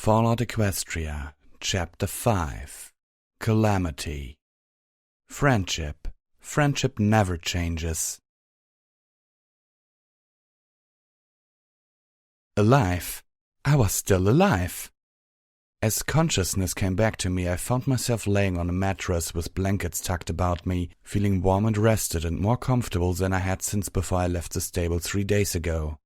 Fallout Equestria, Chapter 5 Calamity. Friendship. Friendship never changes. Alive. I was still alive. As consciousness came back to me, I found myself laying on a mattress with blankets tucked about me, feeling warm and rested and more comfortable than I had since before I left the stable 3 days ago.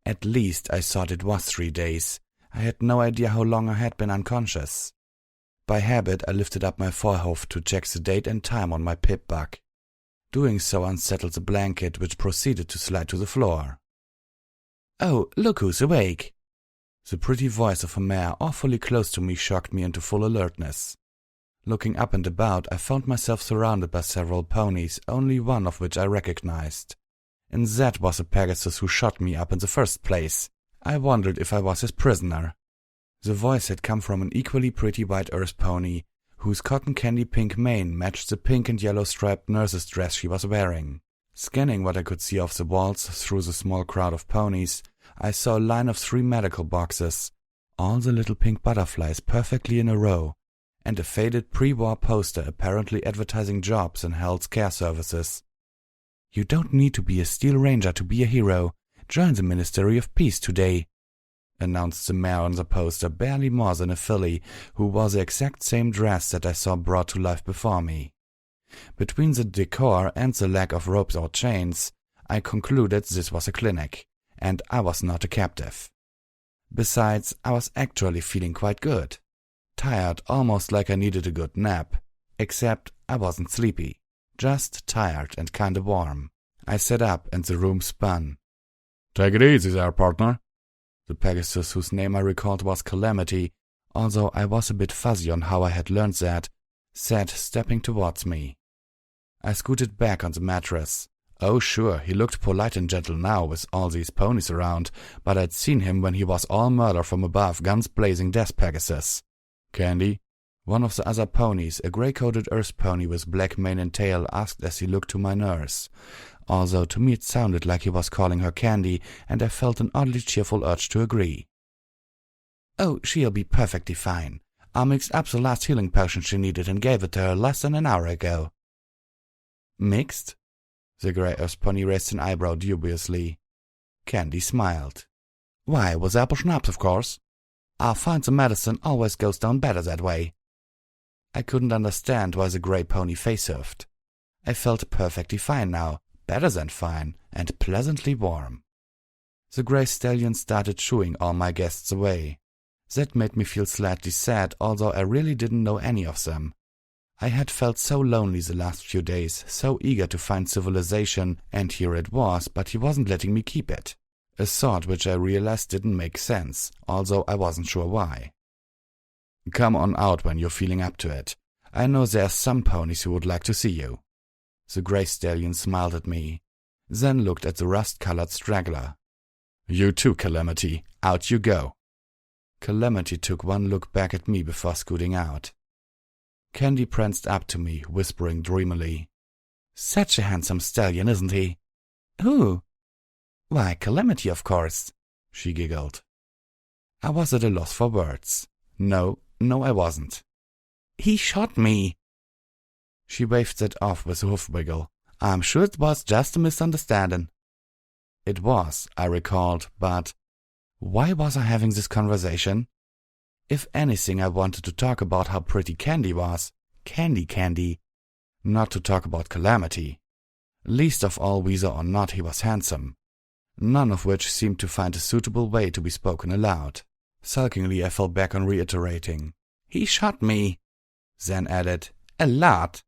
At least I thought it was 3 days. I had no idea how long I had been unconscious. By habit, I lifted up my forehoof to check the date and time on my pip-bug. Doing so unsettled the blanket, which proceeded to slide to the floor. "Oh, look who's awake!" The pretty voice of a mare awfully close to me shocked me into full alertness. Looking up and about, I found myself surrounded by several ponies, only one of which I recognized. And that was the Pegasus who shot me up in the first place. I wondered if I was his prisoner. The voice had come from an equally pretty white earth pony, whose cotton candy pink mane matched the pink and yellow striped nurse's dress she was wearing. Scanning what I could see off the walls through the small crowd of ponies, I saw a line of 3 medical boxes, all the little pink butterflies perfectly in a row, and a faded pre-war poster apparently advertising jobs in health care services. "You don't need to be a Steel Ranger to be a hero. Join the Ministry of Peace today," announced the mayor on the poster, barely more than a filly, who wore the exact same dress that I saw brought to life before me. Between the decor and the lack of ropes or chains, I concluded this was a clinic, and I was not a captive. Besides, I was actually feeling quite good. Tired, almost like I needed a good nap, except I wasn't sleepy, just tired and kinda warm. I sat up and the room spun. "Take it easy there, partner." The Pegasus, whose name I recalled was Calamity, although I was a bit fuzzy on how I had learned that, said, stepping towards me. I scooted back on the mattress. Oh sure, he looked polite and gentle now with all these ponies around, but I'd seen him when he was all murder from above, guns blazing death Pegasus. "Candy?" One of the other ponies, a grey-coated earth pony with black mane and tail, asked as he looked to my nurse. Although to me it sounded like he was calling her Candy, and I felt an oddly cheerful urge to agree. "Oh, she'll be perfectly fine. I mixed up the last healing potion she needed and gave it to her less than an hour ago." "Mixed?" The grey earth pony raised an eyebrow dubiously. Candy smiled. "Why, with apple schnapps, of course. I find the medicine always goes down better that way." I couldn't understand why the grey pony face-huffed. I felt perfectly fine now, better than fine, and pleasantly warm. The grey stallion started shooing all my guests away. That made me feel slightly sad, although I really didn't know any of them. I had felt so lonely the last few days, so eager to find civilization, and here it was, but he wasn't letting me keep it. A thought which I realized didn't make sense, although I wasn't sure why. "Come on out when you're feeling up to it. I know there are some ponies who would like to see you." The grey stallion smiled at me, then looked at the rust-colored straggler. "You too, Calamity. Out you go." Calamity took one look back at me before scooting out. Candy pranced up to me, whispering dreamily, "Such a handsome stallion, isn't he?" "Who?" "Why, Calamity, of course," she giggled. I was at a loss for words. No, I wasn't. "He shot me." She waved that off with a hoof wiggle. "I'm sure it was just a misunderstanding." It was, I recalled, but why was I having this conversation? If anything, I wanted to talk about how pretty Candy was. Candy. Not to talk about Calamity. Least of all, whether or not he was handsome. None of which seemed to find a suitable way to be spoken aloud. Sulkingly, I fell back on reiterating, "He shot me," then added, "a lot."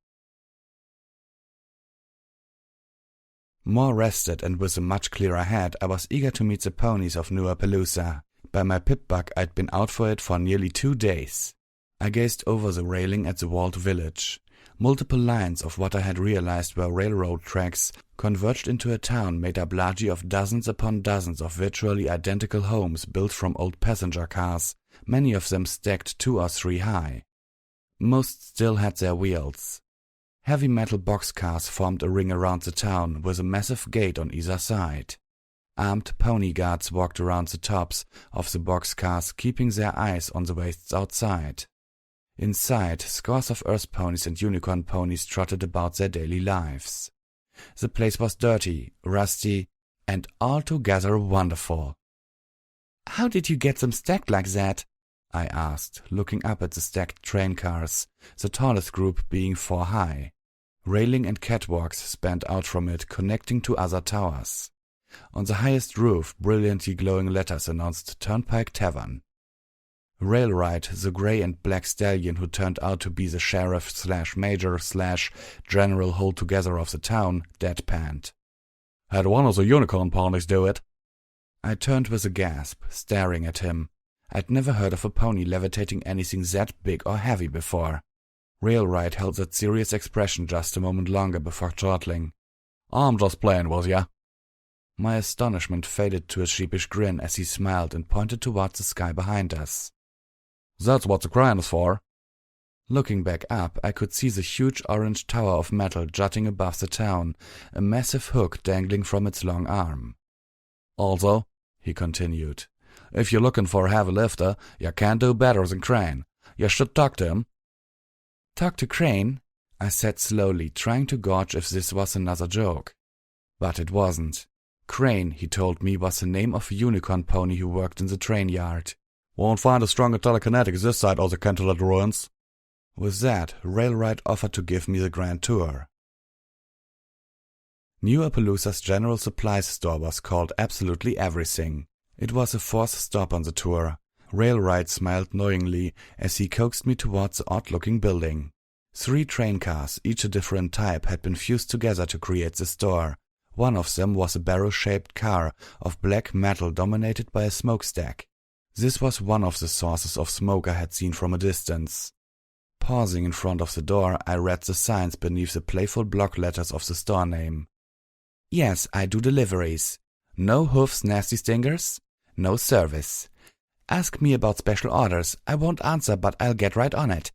More rested and with a much clearer head, I was eager to meet the ponies of New Appaloosa. By my pip-bug, I'd been out for it for nearly 2 days. I gazed over the railing at the walled village. Multiple lines of what I had realized were railroad tracks converged into a town made up largely of dozens upon dozens of virtually identical homes built from old passenger cars, many of them stacked 2 or 3 high. Most still had their wheels. Heavy metal boxcars formed a ring around the town with a massive gate on either side. Armed pony guards walked around the tops of the boxcars, keeping their eyes on the wastes outside. Inside, scores of earth ponies and unicorn ponies trotted about their daily lives. The place was dirty, rusty, and altogether wonderful. "How did you get them stacked like that?" I asked, looking up at the stacked train cars, the tallest group being 4 high. Railing and catwalks spanned out from it, connecting to other towers. On the highest roof, brilliantly glowing letters announced Turnpike Tavern. Railride, the grey and black stallion who turned out to be the sheriff/major/general altogether of the town, deadpanned. "Had one of the unicorn ponies do it." I turned with a gasp, staring at him. I'd never heard of a pony levitating anything that big or heavy before. Railride held that serious expression just a moment longer before chortling. "I'm just playing with ya." My astonishment faded to a sheepish grin as he smiled and pointed towards the sky behind us. "That's what the crane is for." Looking back up, I could see the huge orange tower of metal jutting above the town, a massive hook dangling from its long arm. "Also," he continued, "if you're looking for a heavy lifter, you can't do better than Crane. You should talk to him." "Talk to Crane?" I said slowly, trying to gauge if this was another joke. But it wasn't. Crane, he told me, was the name of a unicorn pony who worked in the train yard. "Won't find a stronger telekinetics this side of the Cantaloupe ruins." With that, Railride offered to give me the grand tour. New Appaloosa's general supplies store was called absolutely everything. It was the 4th stop on the tour. Railride smiled knowingly as he coaxed me towards the odd-looking building. 3 train cars, each a different type, had been fused together to create the store. One of them was a barrel-shaped car of black metal dominated by a smokestack. This was one of the sources of smoke I had seen from a distance. Pausing in front of the door, I read the signs beneath the playful block letters of the store name. "Yes, I do deliveries. No hoofs, nasty stingers. No service. Ask me about special orders. I won't answer, but I'll get right on it.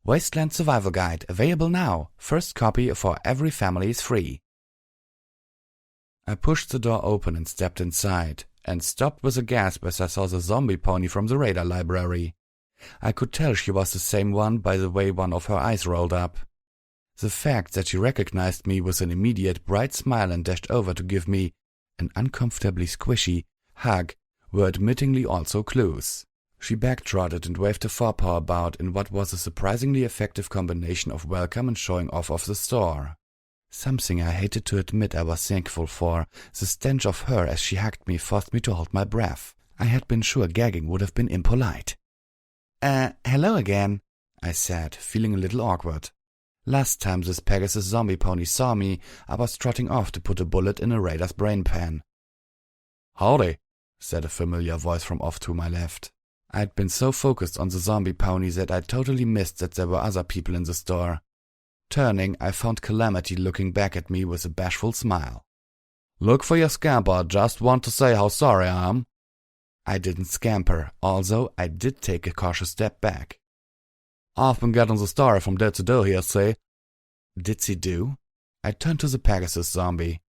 Wasteland Survival Guide, available now. First copy for every family is free." I pushed the door open and stepped inside, and stopped with a gasp as I saw the zombie pony from the radar library. I could tell she was the same one by the way one of her eyes rolled up. The fact that she recognized me with an immediate bright smile and dashed over to give me an uncomfortably squishy hug were admittingly also clues. She backtrotted and waved a forepaw about in what was a surprisingly effective combination of welcome and showing off of the store. Something I hated to admit I was thankful for. The stench of her as she hugged me forced me to hold my breath. I had been sure gagging would have been impolite. Hello again," I said, feeling a little awkward. Last time this Pegasus zombie pony saw me, I was trotting off to put a bullet in a raider's brain pan. "Howdy," said a familiar voice from off to my left. I'd been so focused on the zombie pony that I totally missed that there were other people in the store. Turning, I found Calamity looking back at me with a bashful smile. "Look for your scamper, just want to say how sorry I am." I didn't scamper, although I did take a cautious step back. "I've been getting the story from Ditzy-Do here, see?" Ditzy-Do? I turned to the Pegasus zombie.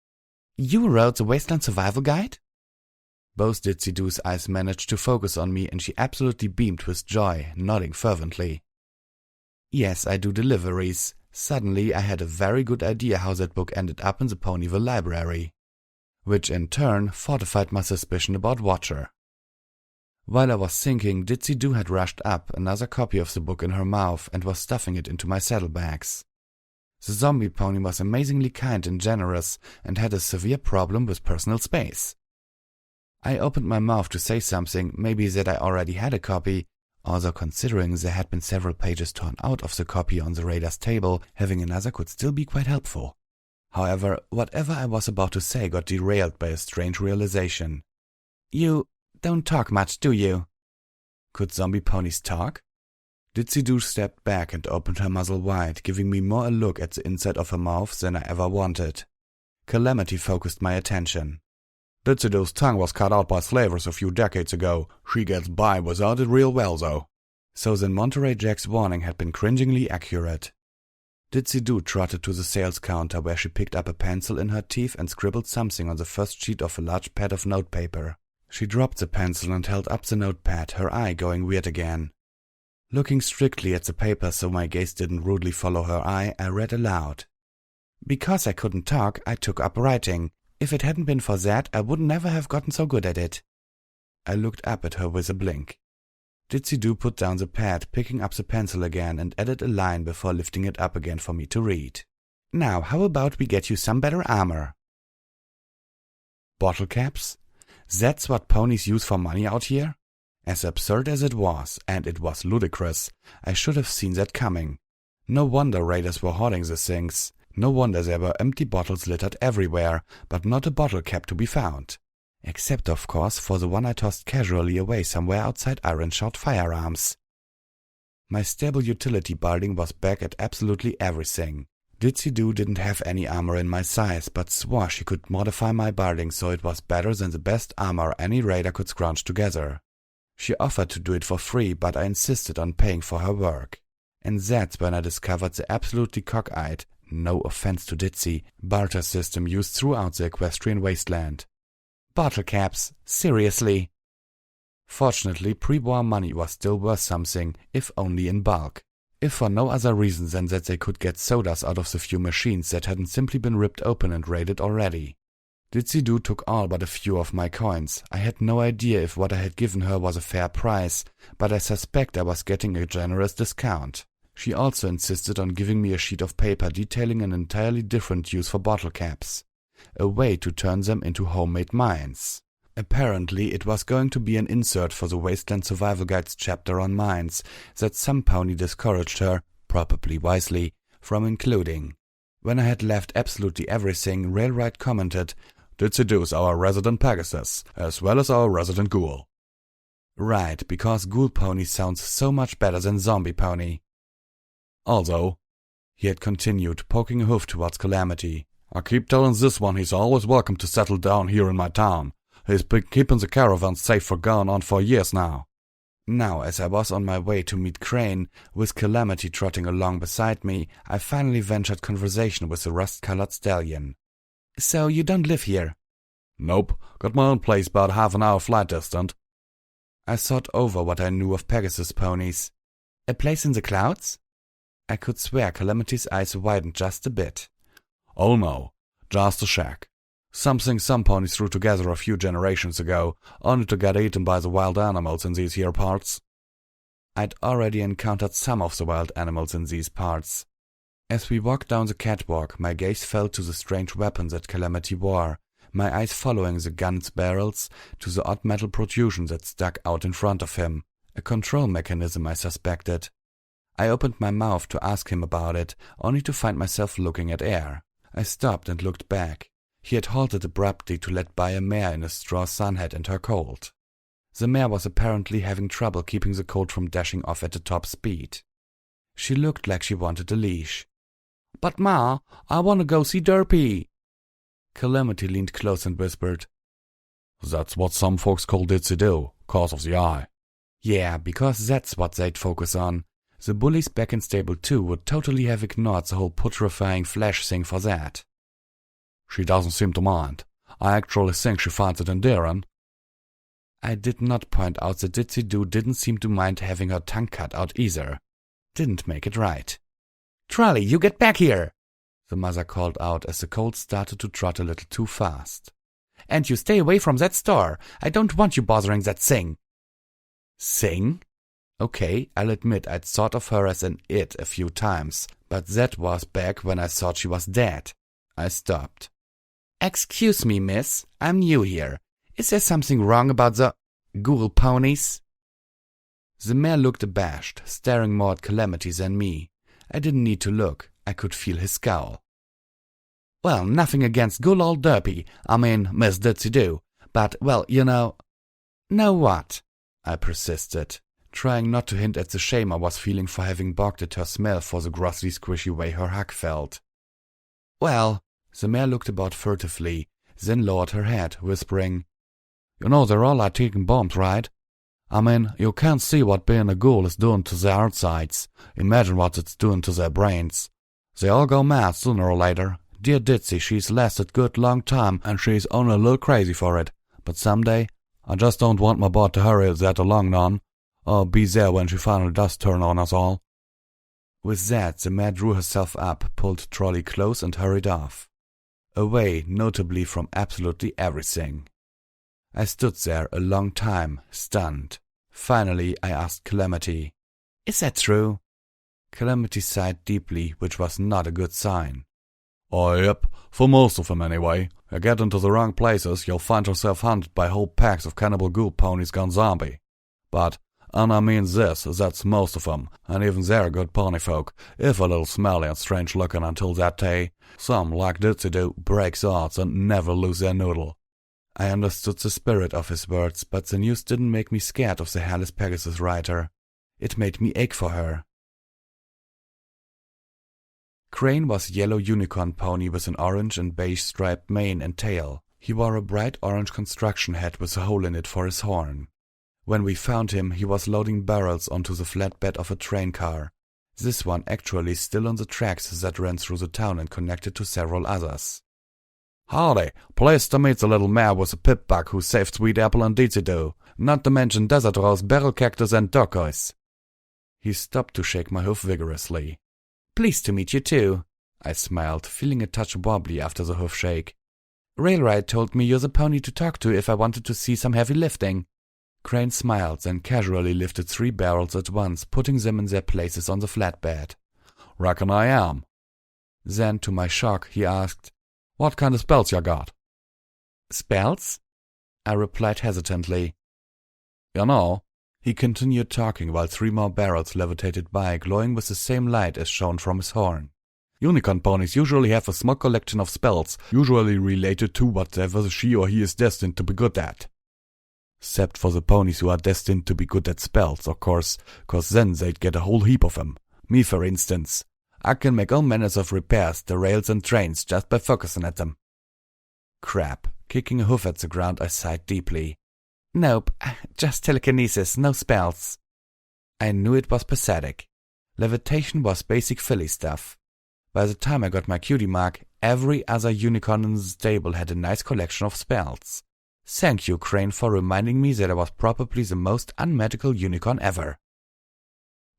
"You wrote the Wasteland Survival Guide?" Both Ditzy-Do's eyes managed to focus on me and she absolutely beamed with joy, nodding fervently. "Yes, I do deliveries." Suddenly I had a very good idea how that book ended up in the Ponyville library, which in turn fortified my suspicion about Watcher. While I was thinking, Ditzy-Do had rushed up, another copy of the book in her mouth, and was stuffing it into my saddlebags. The zombie pony was amazingly kind and generous, and had a severe problem with personal space. I opened my mouth to say something, maybe that I already had a copy, although considering there had been several pages torn out of the copy on the radar's table, having another could still be quite helpful. However, whatever I was about to say got derailed by a strange realization. "You don't talk much, do you?" Could zombie ponies talk? Ditzy-Do stepped back and opened her muzzle wide, giving me more a look at the inside of her mouth than I ever wanted. Calamity focused my attention. "Ditzy-Do's tongue was cut out by slavers a few decades ago. She gets by without it real well, though." So then Monterey Jack's warning had been cringingly accurate. Ditsy-Do trotted to the sales counter where she picked up a pencil in her teeth and scribbled something on the first sheet of a large pad of notepaper. She dropped the pencil and held up the notepad, her eye going weird again. Looking strictly at the paper so my gaze didn't rudely follow her eye, I read aloud. Because I couldn't talk, I took up writing. If it hadn't been for that, I would never have gotten so good at it. I looked up at her with a blink. Ditsy-Do put down the pad, picking up the pencil again, and added a line before lifting it up again for me to read. Now, how about we get you some better armor? Bottle caps? That's what ponies use for money out here? As absurd as it was, and it was ludicrous, I should have seen that coming. No wonder raiders were hoarding the things. No wonder there were empty bottles littered everywhere, but not a bottle cap to be found. Except, of course, for the one I tossed casually away somewhere outside Ironshot Firearms. My stable utility barding was back at absolutely everything. Ditsy-Do didn't have any armor in my size, but swore she could modify my barding so it was better than the best armor any raider could scrounge together. She offered to do it for free, but I insisted on paying for her work. And that's when I discovered the absolutely cockeyed, no offense to Ditsy, barter system used throughout the equestrian wasteland. Bottle caps, seriously. Fortunately, pre-war money was still worth something, if only in bulk. If for no other reason than that they could get sodas out of the few machines that hadn't simply been ripped open and raided already. Ditsy-Do took all but a few of my coins. I had no idea if what I had given her was a fair price, but I suspect I was getting a generous discount. She also insisted on giving me a sheet of paper detailing an entirely different use for bottle caps. A way to turn them into homemade mines. Apparently, it was going to be an insert for the Wasteland Survival Guide's chapter on mines that some pony discouraged her, probably wisely, from including. When I had left absolutely everything, Railride commented, "Ditsy-Do's our resident Pegasus, as well as our resident Ghoul." Right, because Ghoul Pony sounds so much better than Zombie Pony. "Also," he had continued, poking a hoof towards Calamity, "I keep telling this one he's always welcome to settle down here in my town. He's been keeping the caravan safe for going on for years now." Now, as I was on my way to meet Crane, with Calamity trotting along beside me, I finally ventured conversation with the rust-colored stallion. "So you don't live here?" "Nope, got my own place about half an hour flight distant." I thought over what I knew of Pegasus ponies. "A place in the clouds?" I could swear Calamity's eyes widened just a bit. "Oh no, just a shack. Something some ponies threw together a few generations ago, only to get eaten by the wild animals in these here parts." I'd already encountered some of the wild animals in these parts. As we walked down the catwalk, my gaze fell to the strange weapons that Calamity wore, my eyes following the gun's barrels to the odd metal protrusion that stuck out in front of him. A control mechanism, I suspected. I opened my mouth to ask him about it, only to find myself looking at air. I stopped and looked back. He had halted abruptly to let by a mare in a straw sun hat and her colt. The mare was apparently having trouble keeping the colt from dashing off at the top speed. She looked like she wanted a leash. "But Ma, I want to go see Derpy." Calamity leaned close and whispered, "That's what some folks call Ditsy-Do, cause of the eye." Yeah, because that's what they'd focus on. The bullies back in Stable 2 would totally have ignored the whole putrefying flesh thing for that. "She doesn't seem to mind. I actually think she finds it endearing." I did not point out that Ditsy-Do didn't seem to mind having her tongue cut out either. Didn't make it right. "Trolley, you get back here!" the mother called out as the colt started to trot a little too fast. "And you stay away from that store. I don't want you bothering that thing." Thing? Okay, I'll admit I'd thought of her as an it a few times, but that was back when I thought she was dead. I stopped. "Excuse me, miss. I'm new here. Is there something wrong about the Ghoul ponies?" The mare looked abashed, staring more at Calamity than me. I didn't need to look. I could feel his scowl. "Well, nothing against Ghoul old Derpy. I mean, Miss Ditsy-Do. But, well, you know—" "Know what?" I persisted, trying not to hint at the shame I was feeling for having balked at her smell for the grossly squishy way her hug felt. "Well," the mare looked about furtively, then lowered her head, whispering, "You know they're all like ticking bombs, right? I mean, you can't see what being a ghoul is doing to their outsides. Imagine what it's doing to their brains. They all go mad sooner or later. Dear Ditsy, she's lasted good long time, and she's only a little crazy for it. But someday, I just don't want my bot to hurry that along none, or be there when she finally does turn on us all. With that, the mare drew herself up, pulled Trolley close, and hurried off. Away, notably from absolutely everything. I stood there a long time, stunned. Finally, I asked Calamity, "Is that true?" Calamity sighed deeply, which was not a good sign. Oh, yep, for most of them anyway. You get into the wrong places, you'll find yourself hunted by whole packs of cannibal ghoul ponies gone zombie. But, and I mean this, that's most of them, and even they're good pony folk, if a little smelly and strange looking until that day. Some, like Ditsy do, break odds and never lose their noodle. I understood the spirit of his words, but the news didn't make me scared of the hairless Pegasus rider. It made me ache for her. Crane was a yellow unicorn pony with an orange and beige striped mane and tail. He wore a bright orange construction hat with a hole in it for his horn. When we found him, he was loading barrels onto the flatbed of a train car. This one actually still on the tracks that ran through the town and connected to several others. Howdy, pleased to meet the little mare with a pip-bug who saved Sweet Apple and Ditsy-Do, not to mention Desert Rose, Barrel Cactus and Turquoise. He stopped to shake my hoof vigorously. "Pleased to meet you too," I smiled, feeling a touch wobbly after the hoof shake. "Railride told me you're the pony to talk to if I wanted to see some heavy lifting." Crane smiled and casually lifted 3 barrels at once, putting them in their places on the flatbed. "Reckon I am." Then, to my shock, he asked, "What kind of spells ya got?" "Spells?" I replied hesitantly. "You know," he continued talking while 3 more barrels levitated by, glowing with the same light as shone from his horn. "Unicorn ponies usually have a small collection of spells, usually related to whatever she or he is destined to be good at. Except for the ponies who are destined to be good at spells, of course, 'cause then they'd get a whole heap of them. Me, for instance. I can make all manners of repairs to rails and trains just by focusing at them." Crap. Kicking a hoof at the ground, I sighed deeply. "Nope, just telekinesis, no spells." I knew it was pathetic. Levitation was basic filly stuff. By the time I got my cutie mark, every other unicorn in the stable had a nice collection of spells. Thank you, Crane, for reminding me that I was probably the most unmagical unicorn ever.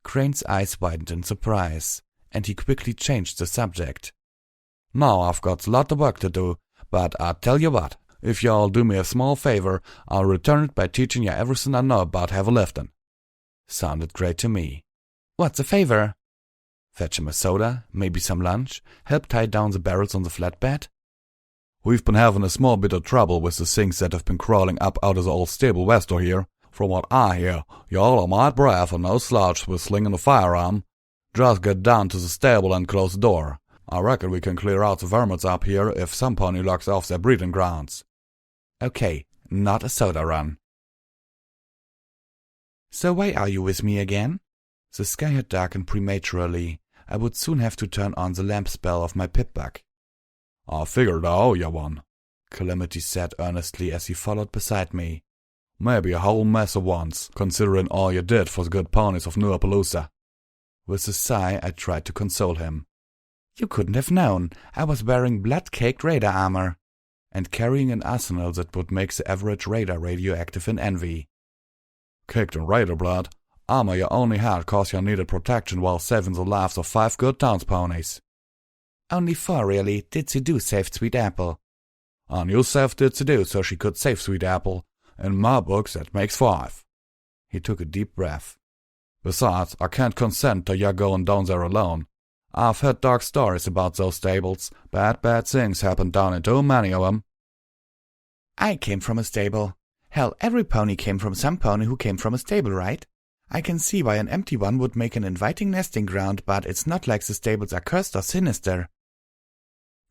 Crane's eyes widened in surprise, and he quickly changed the subject. "Now I've got a lot of work to do, but I'll tell you what, if y'all do me a small favor, I'll return it by teaching you everything I know about heavy lifting." Sounded great to me. "What's a favor?" "Fetch him a soda, maybe some lunch, help tie down the barrels on the flatbed?" "We've been having a small bit of trouble with the things that have been crawling up out of the old stable west of here. From what I hear, y'all are mighty brave and no slouch with slinging a firearm. Just get down to the stable and close the door. I reckon we can clear out the vermins up here if some pony locks off their breeding grounds." "Okay, not a soda run." "So why are you with me again?" The sky had darkened prematurely. I would soon have to turn on the lamp spell of my pip-bug. "I figured I owe you one," Calamity said earnestly as he followed beside me. "Maybe a whole mess of ones, considering all you did for the good ponies of Nuapalooza." With a sigh, I tried to console him. "You couldn't have known. I was wearing blood-caked raider armor, and carrying an arsenal that would make the average raider radioactive in envy." "Caked in raider blood? Armor you only had 'cause you needed protection while saving the lives of 5 good towns-ponies." "Only 4, really. Ditsy-Do saved Sweet Apple." "And you saved Ditsy-Do so she could save Sweet Apple. In my books, that makes 5. He took a deep breath. "Besides, I can't consent to you going down there alone. I've heard dark stories about those stables. Bad things happen down in too many of them." "I came from a stable. Hell, every pony came from some pony who came from a stable, right? I can see why an empty one would make an inviting nesting ground, but it's not like the stables are cursed or sinister."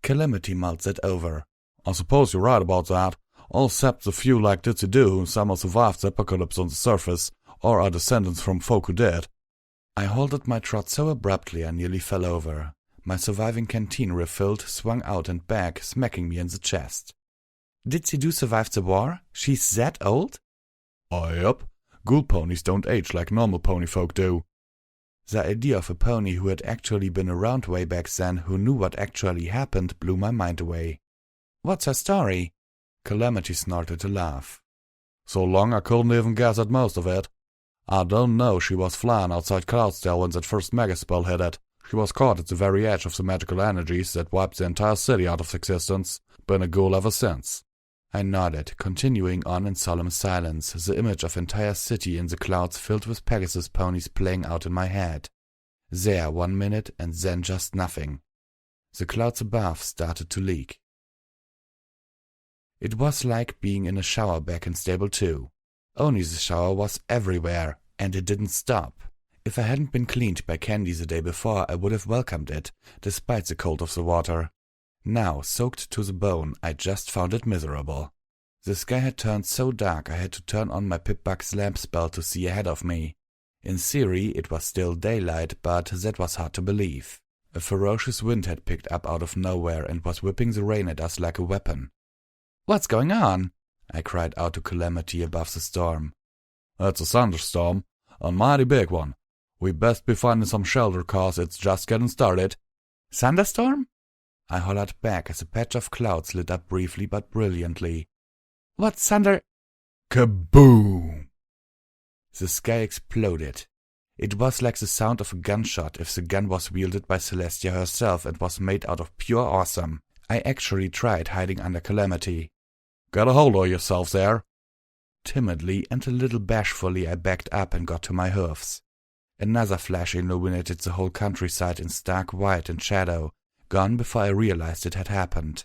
Calamity mulled that over. "I suppose you're right about that. All except the few like Ditsy-Do who somehow survived the apocalypse on the surface, or are descendants from folk who did." I halted my trot so abruptly I nearly fell over. My surviving canteen refilled, swung out and back, smacking me in the chest. "Ditsy-Do survived the war? She's that old?" "Oh, yep. Ghoul ponies don't age like normal pony folk do." The idea of a pony who had actually been around way back then, who knew what actually happened, blew my mind away. "What's her story?" Calamity snorted a laugh. "So long I couldn't even guess at most of it. I don't know she was flying outside Cloudsdale when that first megaspell hit it. She was caught at the very edge of the magical energies that wiped the entire city out of existence. Been a ghoul ever since." I nodded, continuing on in solemn silence, the image of entire city in the clouds filled with Pegasus ponies playing out in my head. There 1 minute and then just nothing. The clouds above started to leak. It was like being in a shower back in Stable 2. Only the shower was everywhere, and it didn't stop. If I hadn't been cleaned by Candy the day before, I would have welcomed it, despite the cold of the water. Now, soaked to the bone, I just found it miserable. The sky had turned so dark I had to turn on my Pip-Bug's lamp spell to see ahead of me. In theory, it was still daylight, but that was hard to believe. A ferocious wind had picked up out of nowhere and was whipping the rain at us like a weapon. "What's going on?" I cried out to Calamity above the storm. "It's a thunderstorm, a mighty big one. We best be finding some shelter, cause it's just getting started." "Thunderstorm?" I hollered back as a patch of clouds lit up briefly but brilliantly. "What's thunder—" Kaboom! The sky exploded. It was like the sound of a gunshot if the gun was wielded by Celestia herself and was made out of pure awesome. I actually tried hiding under Calamity. "Get a hold of yourself there." Timidly and a little bashfully I backed up and got to my hoofs. Another flash illuminated the whole countryside in stark white and shadow, gone before I realized it had happened.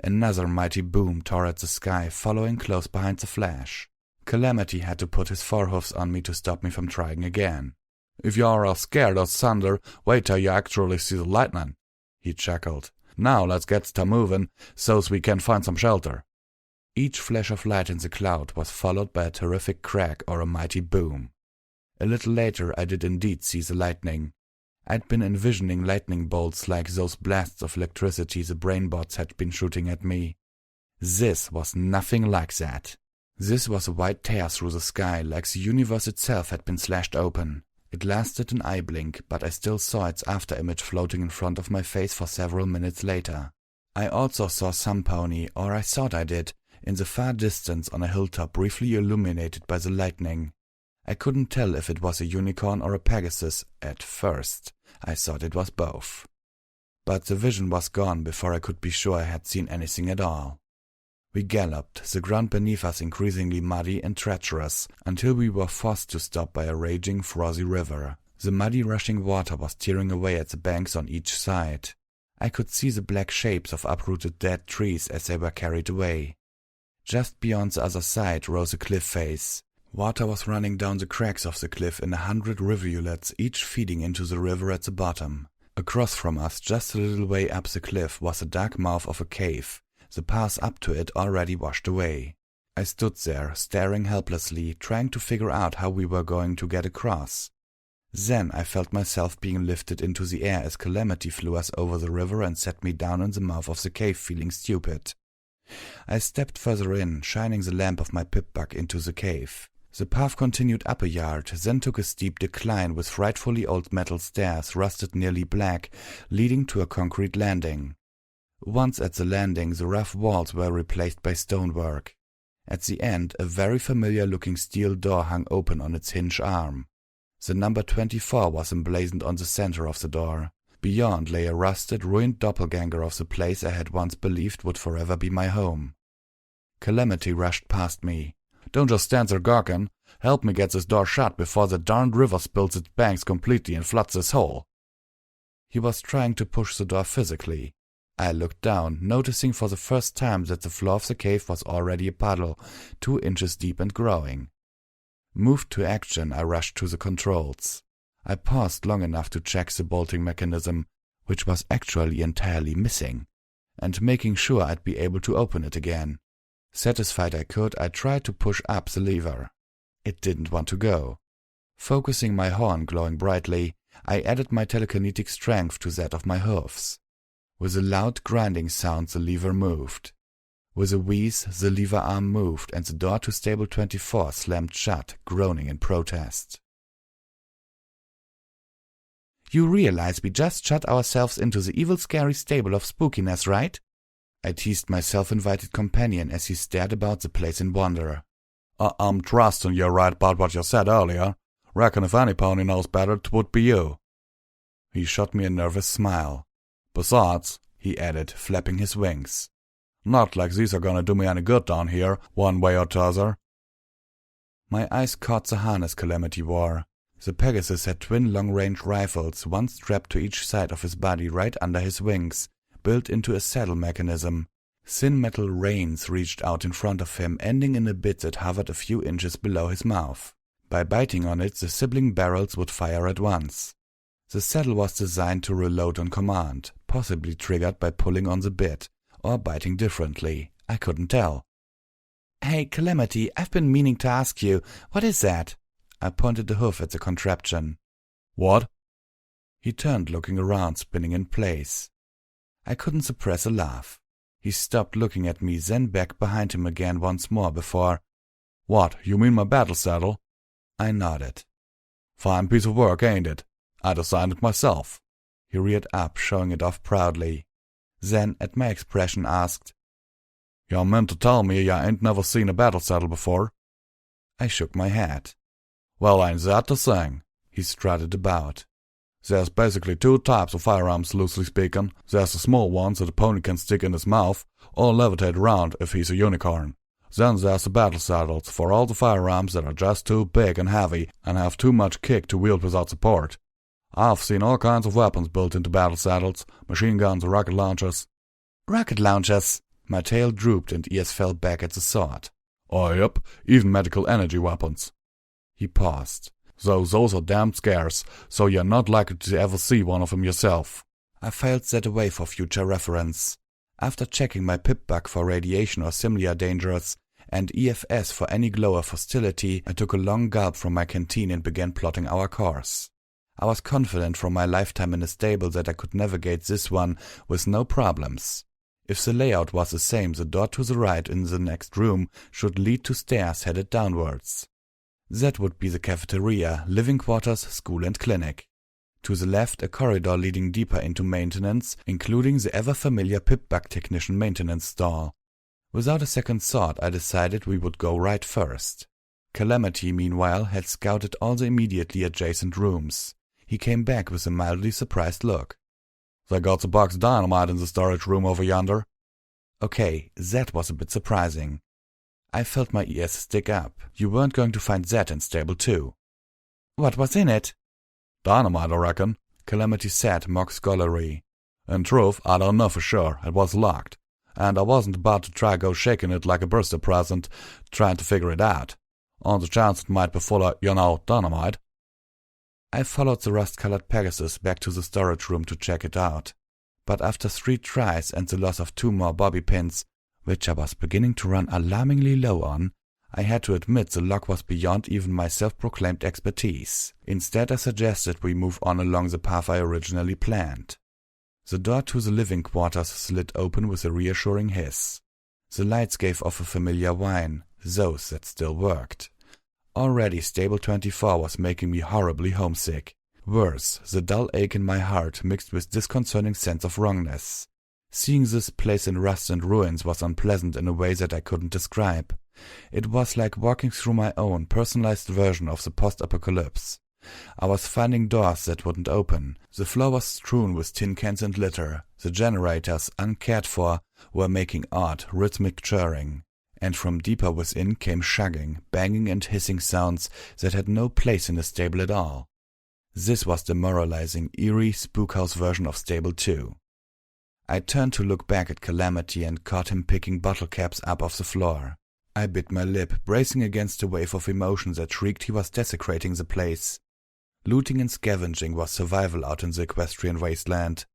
Another mighty boom tore at the sky, following close behind the flash. Calamity had to put his forehoofs on me to stop me from trying again. "If you're all scared of thunder, wait till you actually see the lightning," he chuckled. "Now let's get to moving, so's we can find some shelter." Each flash of light in the cloud was followed by a terrific crack or a mighty boom. A little later I did indeed see the lightning. I'd been envisioning lightning bolts like those blasts of electricity the brainbots had been shooting at me. This was nothing like that. This was a white tear through the sky, like the universe itself had been slashed open. It lasted an eye blink, but I still saw its afterimage floating in front of my face for several minutes later. I also saw some pony, or I thought I did, in the far distance on a hilltop briefly illuminated by the lightning. I couldn't tell if it was a unicorn or a Pegasus at first. I thought it was both. But the vision was gone before I could be sure I had seen anything at all. We galloped, the ground beneath us increasingly muddy and treacherous, until we were forced to stop by a raging, frothy river. The muddy rushing water was tearing away at the banks on each side. I could see the black shapes of uprooted dead trees as they were carried away. Just beyond the other side rose a cliff face. Water was running down the cracks of the cliff in 100 rivulets, each feeding into the river at the bottom. Across from us, just a little way up the cliff, was the dark mouth of a cave, the path up to it already washed away. I stood there, staring helplessly, trying to figure out how we were going to get across. Then I felt myself being lifted into the air as Calamity flew us over the river and set me down in the mouth of the cave, feeling stupid. I stepped further in, shining the lamp of my Pip-Bug into the cave. The path continued up a yard, then took a steep decline with frightfully old metal stairs, rusted nearly black, leading to a concrete landing. Once at the landing, the rough walls were replaced by stonework. At the end, a very familiar-looking steel door hung open on its hinge arm. The number 24 was emblazoned on the center of the door. Beyond lay a rusted, ruined doppelganger of the place I had once believed would forever be my home. Calamity rushed past me. "Don't just stand there gawking. Help me get this door shut before the darned river spills its banks completely and floods this hole." He was trying to push the door physically. I looked down, noticing for the first time that the floor of the cave was already a puddle, 2 inches deep and growing. Moved to action, I rushed to the controls. I paused long enough to check the bolting mechanism, which was actually entirely missing, and making sure I'd be able to open it again. Satisfied I could, I tried to push up the lever. It didn't want to go. Focusing my horn glowing brightly, I added my telekinetic strength to that of my hoofs. With a loud grinding sound, the lever moved. With a wheeze, the lever arm moved, and the door to Stable 24 slammed shut, groaning in protest. You realize we just shut ourselves into the evil scary stable of spookiness, right? I teased my self-invited companion as he stared about the place in wonder. I'm trusting you're right about what you said earlier. Reckon if any pony knows better, 'twould be you. He shot me a nervous smile. Besides, he added, flapping his wings, not like these are gonna do me any good down here, one way or t'other. My eyes caught the harness Calamity wore. The Pegasus had twin long-range rifles, one strapped to each side of his body right under his wings, built into a saddle mechanism. Thin metal reins reached out in front of him, ending in a bit that hovered a few inches below his mouth. By biting on it, the sibling barrels would fire at once. The saddle was designed to reload on command, possibly triggered by pulling on the bit, or biting differently. I couldn't tell. Hey, Calamity, I've been meaning to ask you, what is that? I pointed the hoof at the contraption. What? He turned, looking around, spinning in place. I couldn't suppress a laugh. He stopped looking at me, then back behind him again once more before... What, you mean my battle saddle? I nodded. Fine piece of work, ain't it? I designed it myself. He reared up, showing it off proudly. Then, at my expression, asked, You meant to tell me ya ain't never seen a battle saddle before? I shook my head. Well, ain't that the thing? He strutted about. There's basically two types of firearms, loosely speaking. There's the small ones that a pony can stick in his mouth, or levitate around if he's a unicorn. Then there's the battle saddles, for all the firearms that are just too big and heavy and have too much kick to wield without support. I've seen all kinds of weapons built into battle saddles, machine guns or rocket launchers. Rocket launchers! My tail drooped and ears fell back at the thought. Oh, yep, even medical energy weapons. He paused. Though those are damn scarce, so you're not likely to ever see one of them yourself. I filed that away for future reference. After checking my pip-bug for radiation or similar dangers, and EFS for any glow of hostility, I took a long gulp from my canteen and began plotting our course. I was confident from my lifetime in a stable that I could navigate this one with no problems. If the layout was the same, the door to the right in the next room should lead to stairs headed downwards. That would be the cafeteria, living quarters, school and clinic. To the left, a corridor leading deeper into maintenance, including the ever-familiar pip-bug technician maintenance stall. Without a second thought, I decided we would go right first. Calamity, meanwhile, had scouted all the immediately adjacent rooms. He came back with a mildly surprised look. They got the box dynamite in the storage room over yonder. Okay, that was a bit surprising. I felt my ears stick up. You weren't going to find that in Stable 2. What was in it? Dynamite, I reckon, Calamity said, mock scholarly. In truth, I don't know for sure. It was locked. And I wasn't about to try go shaking it like a birthday present, trying to figure it out. On the chance it might be full of, dynamite. I followed the rust-colored Pegasus back to the storage room to check it out. But after 3 tries and the loss of 2 more bobby pins, which I was beginning to run alarmingly low on, I had to admit the lock was beyond even my self-proclaimed expertise. Instead, I suggested we move on along the path I originally planned. The door to the living quarters slid open with a reassuring hiss. The lights gave off a familiar whine, those that still worked. Already Stable 24 was making me horribly homesick. Worse, the dull ache in my heart mixed with disconcerting sense of wrongness. Seeing this place in rust and ruins was unpleasant in a way that I couldn't describe. It was like walking through my own personalized version of the post-apocalypse. I was finding doors that wouldn't open. The floor was strewn with tin cans and litter. The generators, uncared for, were making odd, rhythmic churring. And from deeper within came shugging, banging and hissing sounds that had no place in the stable at all. This was the demoralizing, eerie, spookhouse version of Stable 2. I turned to look back at Calamity and caught him picking bottle caps up off the floor. I bit my lip, bracing against a wave of emotion that shrieked he was desecrating the place. Looting and scavenging was survival out in the equestrian wasteland.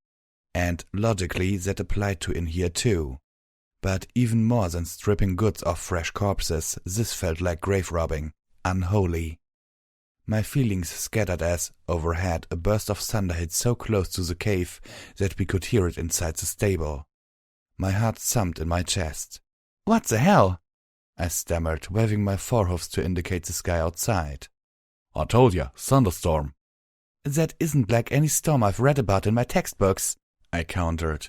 And, logically, that applied to in here too. But even more than stripping goods off fresh corpses, this felt like grave robbing. Unholy. My feelings scattered as, overhead, a burst of thunder hit so close to the cave that we could hear it inside the stable. My heart thumped in my chest. "What the hell?" I stammered, waving my forehoofs to indicate the sky outside. I told ya, thunderstorm. That isn't like any storm I've read about in my textbooks, I countered.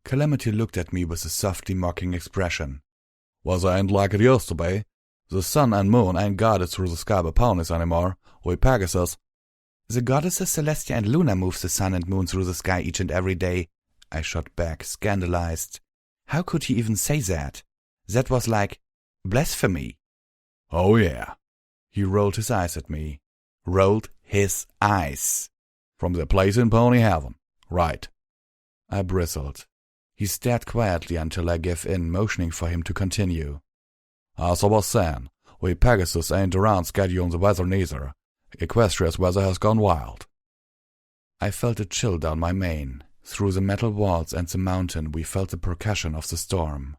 Calamity looked at me with a softly mocking expression. Was ain't like it used to be. The sun and moon ain't guided through the sky by ponies anymore. We Pegasus. The goddesses Celestia and Luna move the sun and moon through the sky each and every day, I shot back, scandalized. How could he even say that? That was like blasphemy. Oh yeah. He rolled his eyes at me. Rolled his eyes. From the place in pony heaven. Right. I bristled. He stared quietly until I gave in, motioning for him to continue. As I was saying, we Pegasus ain't around scheduling the weather neither. Equestria's weather has gone wild. I felt a chill down my mane. Through the metal walls and the mountain we felt the percussion of the storm.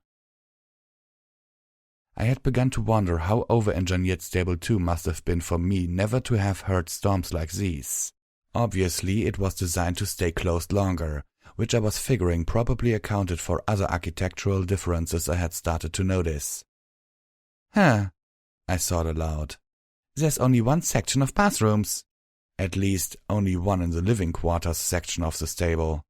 I had begun to wonder how over-engineered Stable 2 must have been for me never to have heard storms like these. Obviously, it was designed to stay closed longer, which I was figuring probably accounted for other architectural differences I had started to notice. I thought aloud. There's only one section of bathrooms. At least, only one in the living quarters section of the stable.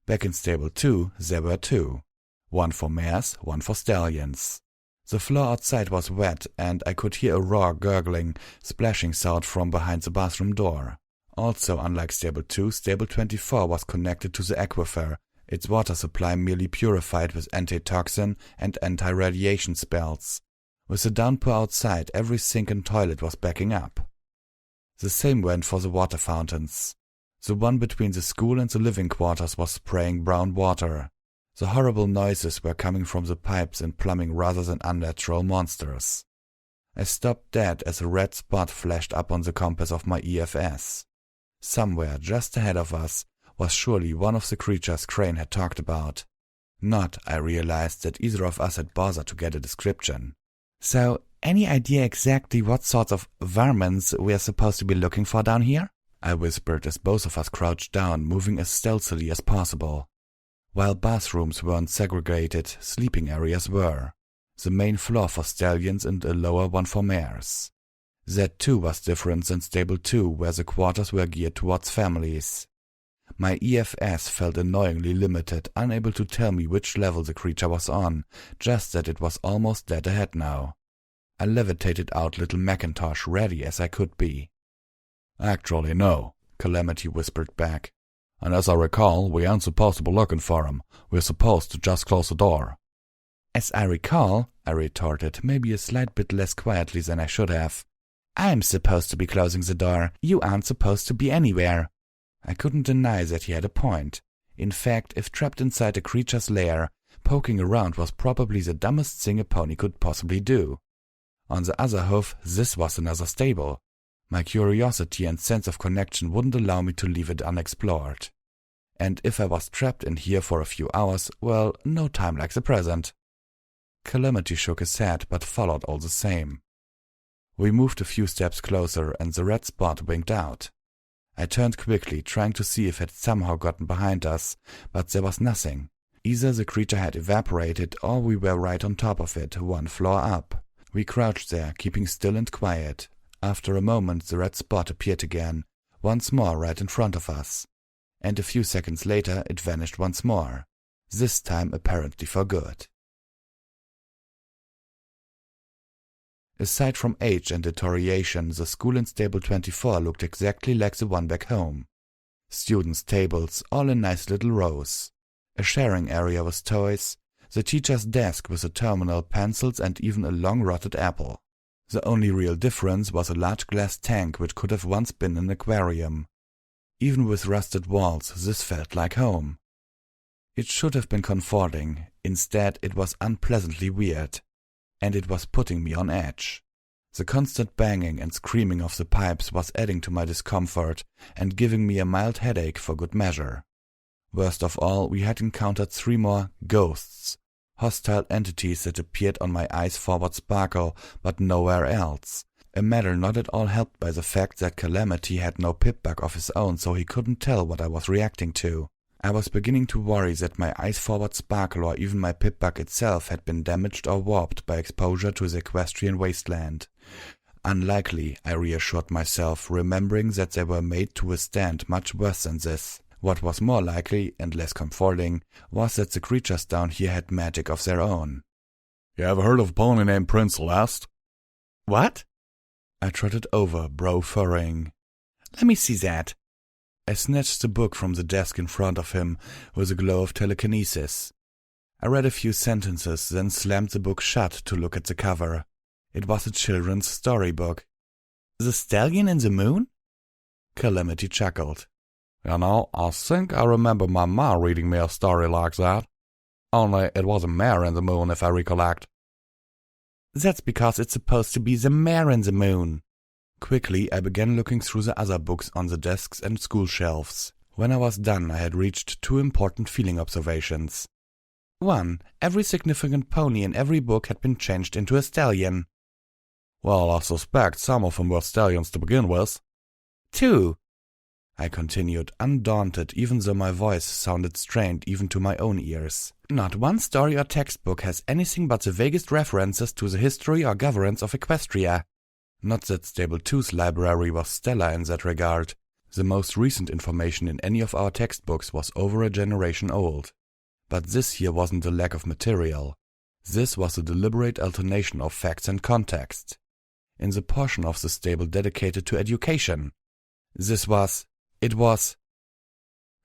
Back in Stable 2, there were two. One for mares, one for stallions. The floor outside was wet, and I could hear a raw gurgling, splashing sound from behind the bathroom door. Also, unlike Stable 2, Stable 24 was connected to the aquifer, its water supply merely purified with antitoxin and anti-radiation spells. With the downpour outside, every sink and toilet was backing up. The same went for the water fountains. The one between the school and the living quarters was spraying brown water. The horrible noises were coming from the pipes and plumbing rather than unnatural monsters. I stopped dead as a red spot flashed up on the compass of my EFS. Somewhere just ahead of us was surely one of the creatures Crane had talked about. Not, I realized, that either of us had bothered to get a description. So, any idea exactly what sorts of vermins we're supposed to be looking for down here? I whispered as both of us crouched down, moving as stealthily as possible. While bathrooms weren't segregated, sleeping areas were. The main floor for stallions and a lower one for mares. That too was different than Stable 2, where the quarters were geared towards families. My EFS felt annoyingly limited, unable to tell me which level the creature was on, just that it was almost dead ahead now. I levitated out little Macintosh, ready as I could be. Actually, no, Calamity whispered back. And as I recall, we aren't supposed to be looking for him. We're supposed to just close the door. As I recall, I retorted, maybe a slight bit less quietly than I should have. I'm supposed to be closing the door. You aren't supposed to be anywhere. I couldn't deny that he had a point. In fact, if trapped inside a creature's lair, poking around was probably the dumbest thing a pony could possibly do. On the other hoof, this was another stable. My curiosity and sense of connection wouldn't allow me to leave it unexplored. And if I was trapped in here for a few hours, well, no time like the present. Calamity shook his head, but followed all the same. We moved a few steps closer, and the red spot winked out. I turned quickly, trying to see if it had somehow gotten behind us, but there was nothing. Either the creature had evaporated, or we were right on top of it, one floor up. We crouched there, keeping still and quiet. After a moment, the red spot appeared again, once more right in front of us. And a few seconds later, it vanished once more, this time apparently for good. Aside from age and deterioration, the school in Stable 24 looked exactly like the one back home. Students' tables, all in nice little rows. A sharing area with toys, the teacher's desk with a terminal, pencils, and even a long-rotted apple. The only real difference was a large glass tank which could have once been an aquarium. Even with rusted walls, this felt like home. It should have been comforting. Instead, it was unpleasantly weird. And it was putting me on edge. The constant banging and screaming of the pipes was adding to my discomfort and giving me a mild headache for good measure. Worst of all, we had encountered 3 more ghosts, hostile entities that appeared on my eyes forward sparkle, but nowhere else. A matter not at all helped by the fact that Calamity had no pip-bug of his own, so he couldn't tell what I was reacting to. I was beginning to worry that my eyes forward sparkle or even my pip-bug itself had been damaged or warped by exposure to the equestrian wasteland. Unlikely, I reassured myself, remembering that they were made to withstand much worse than this. What was more likely, and less comforting, was that the creatures down here had magic of their own. You ever heard of a pony named Prince Celeste? What? I trotted over, brow furrowing. Let me see that. I snatched the book from the desk in front of him with a glow of telekinesis. I read a few sentences, then slammed the book shut to look at the cover. It was a children's storybook. The Stallion in the Moon? Calamity chuckled. You know, I think I remember my ma reading me a story like that. Only it was a mare in the moon, if I recollect. That's because it's supposed to be the mare in the moon. Quickly, I began looking through the other books on the desks and school shelves. When I was done, I had reached 2 important feeling observations. 1. Every significant pony in every book had been changed into a stallion. Well, I suspect some of them were stallions to begin with. 2. I continued, undaunted, even though my voice sounded strained even to my own ears. Not one story or textbook has anything but the vaguest references to the history or governance of Equestria. Not that Stable 2's library was stellar in that regard. The most recent information in any of our textbooks was over a generation old. But this here wasn't a lack of material. This was a deliberate alternation of facts and context. In the portion of the stable dedicated to education. It was...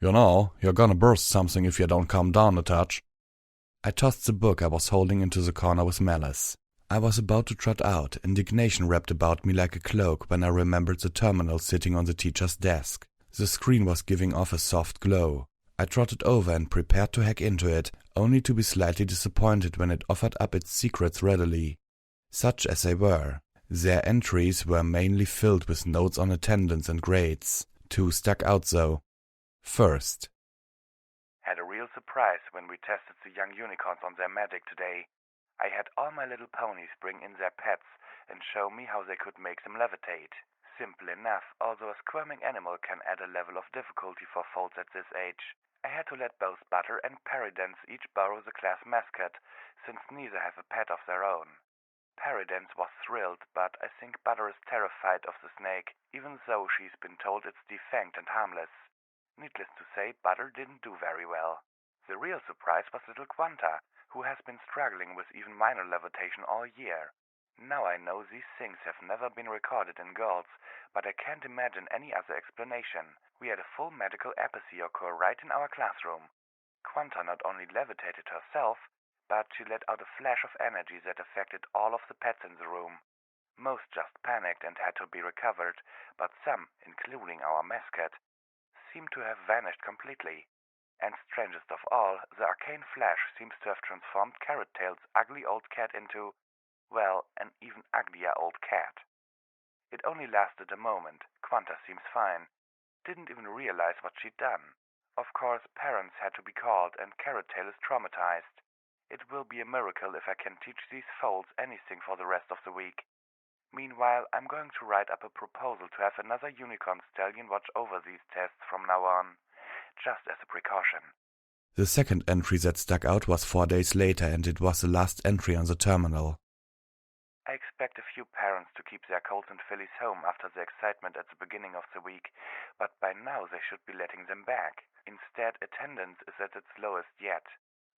You know, you're gonna burst something if you don't calm down a touch. I tossed the book I was holding into the corner with malice. I was about to trot out, indignation wrapped about me like a cloak when I remembered the terminal sitting on the teacher's desk. The screen was giving off a soft glow. I trotted over and prepared to hack into it, only to be slightly disappointed when it offered up its secrets readily. Such as they were. Their entries were mainly filled with notes on attendance and grades. 2 stuck out though. First. Had a real surprise when we tested the young unicorns on their magic today. I had all my little ponies bring in their pets and show me how they could make them levitate. Simple enough, although a squirming animal can add a level of difficulty for folks at this age. I had to let both Butter and Paradance each borrow the class mascot, since neither have a pet of their own. Paradance was thrilled, but I think Butter is terrified of the snake, even though she's been told it's defanged and harmless. Needless to say, Butter didn't do very well. The real surprise was little Quanta, who has been struggling with even minor levitation all year. Now I know these things have never been recorded in girls, but I can't imagine any other explanation. We had a full medical apathy occur right in our classroom. Quanta not only levitated herself, but she let out a flash of energy that affected all of the pets in the room. Most just panicked and had to be recovered, but some, including our mascot, seemed to have vanished completely. And strangest of all, the arcane flash seems to have transformed Carrot Tail's ugly old cat into, well, an even uglier old cat. It only lasted a moment. Quanta seems fine. Didn't even realize what she'd done. Of course, parents had to be called, and Carrot Tail is traumatized. It will be a miracle if I can teach these foals anything for the rest of the week. Meanwhile, I'm going to write up a proposal to have another unicorn stallion watch over these tests from now on, just as a precaution. The second entry that stuck out was 4 days later, and it was the last entry on the terminal. I expect a few parents to keep their colts and fillies home after the excitement at the beginning of the week, but by now they should be letting them back. Instead, attendance is at its lowest yet.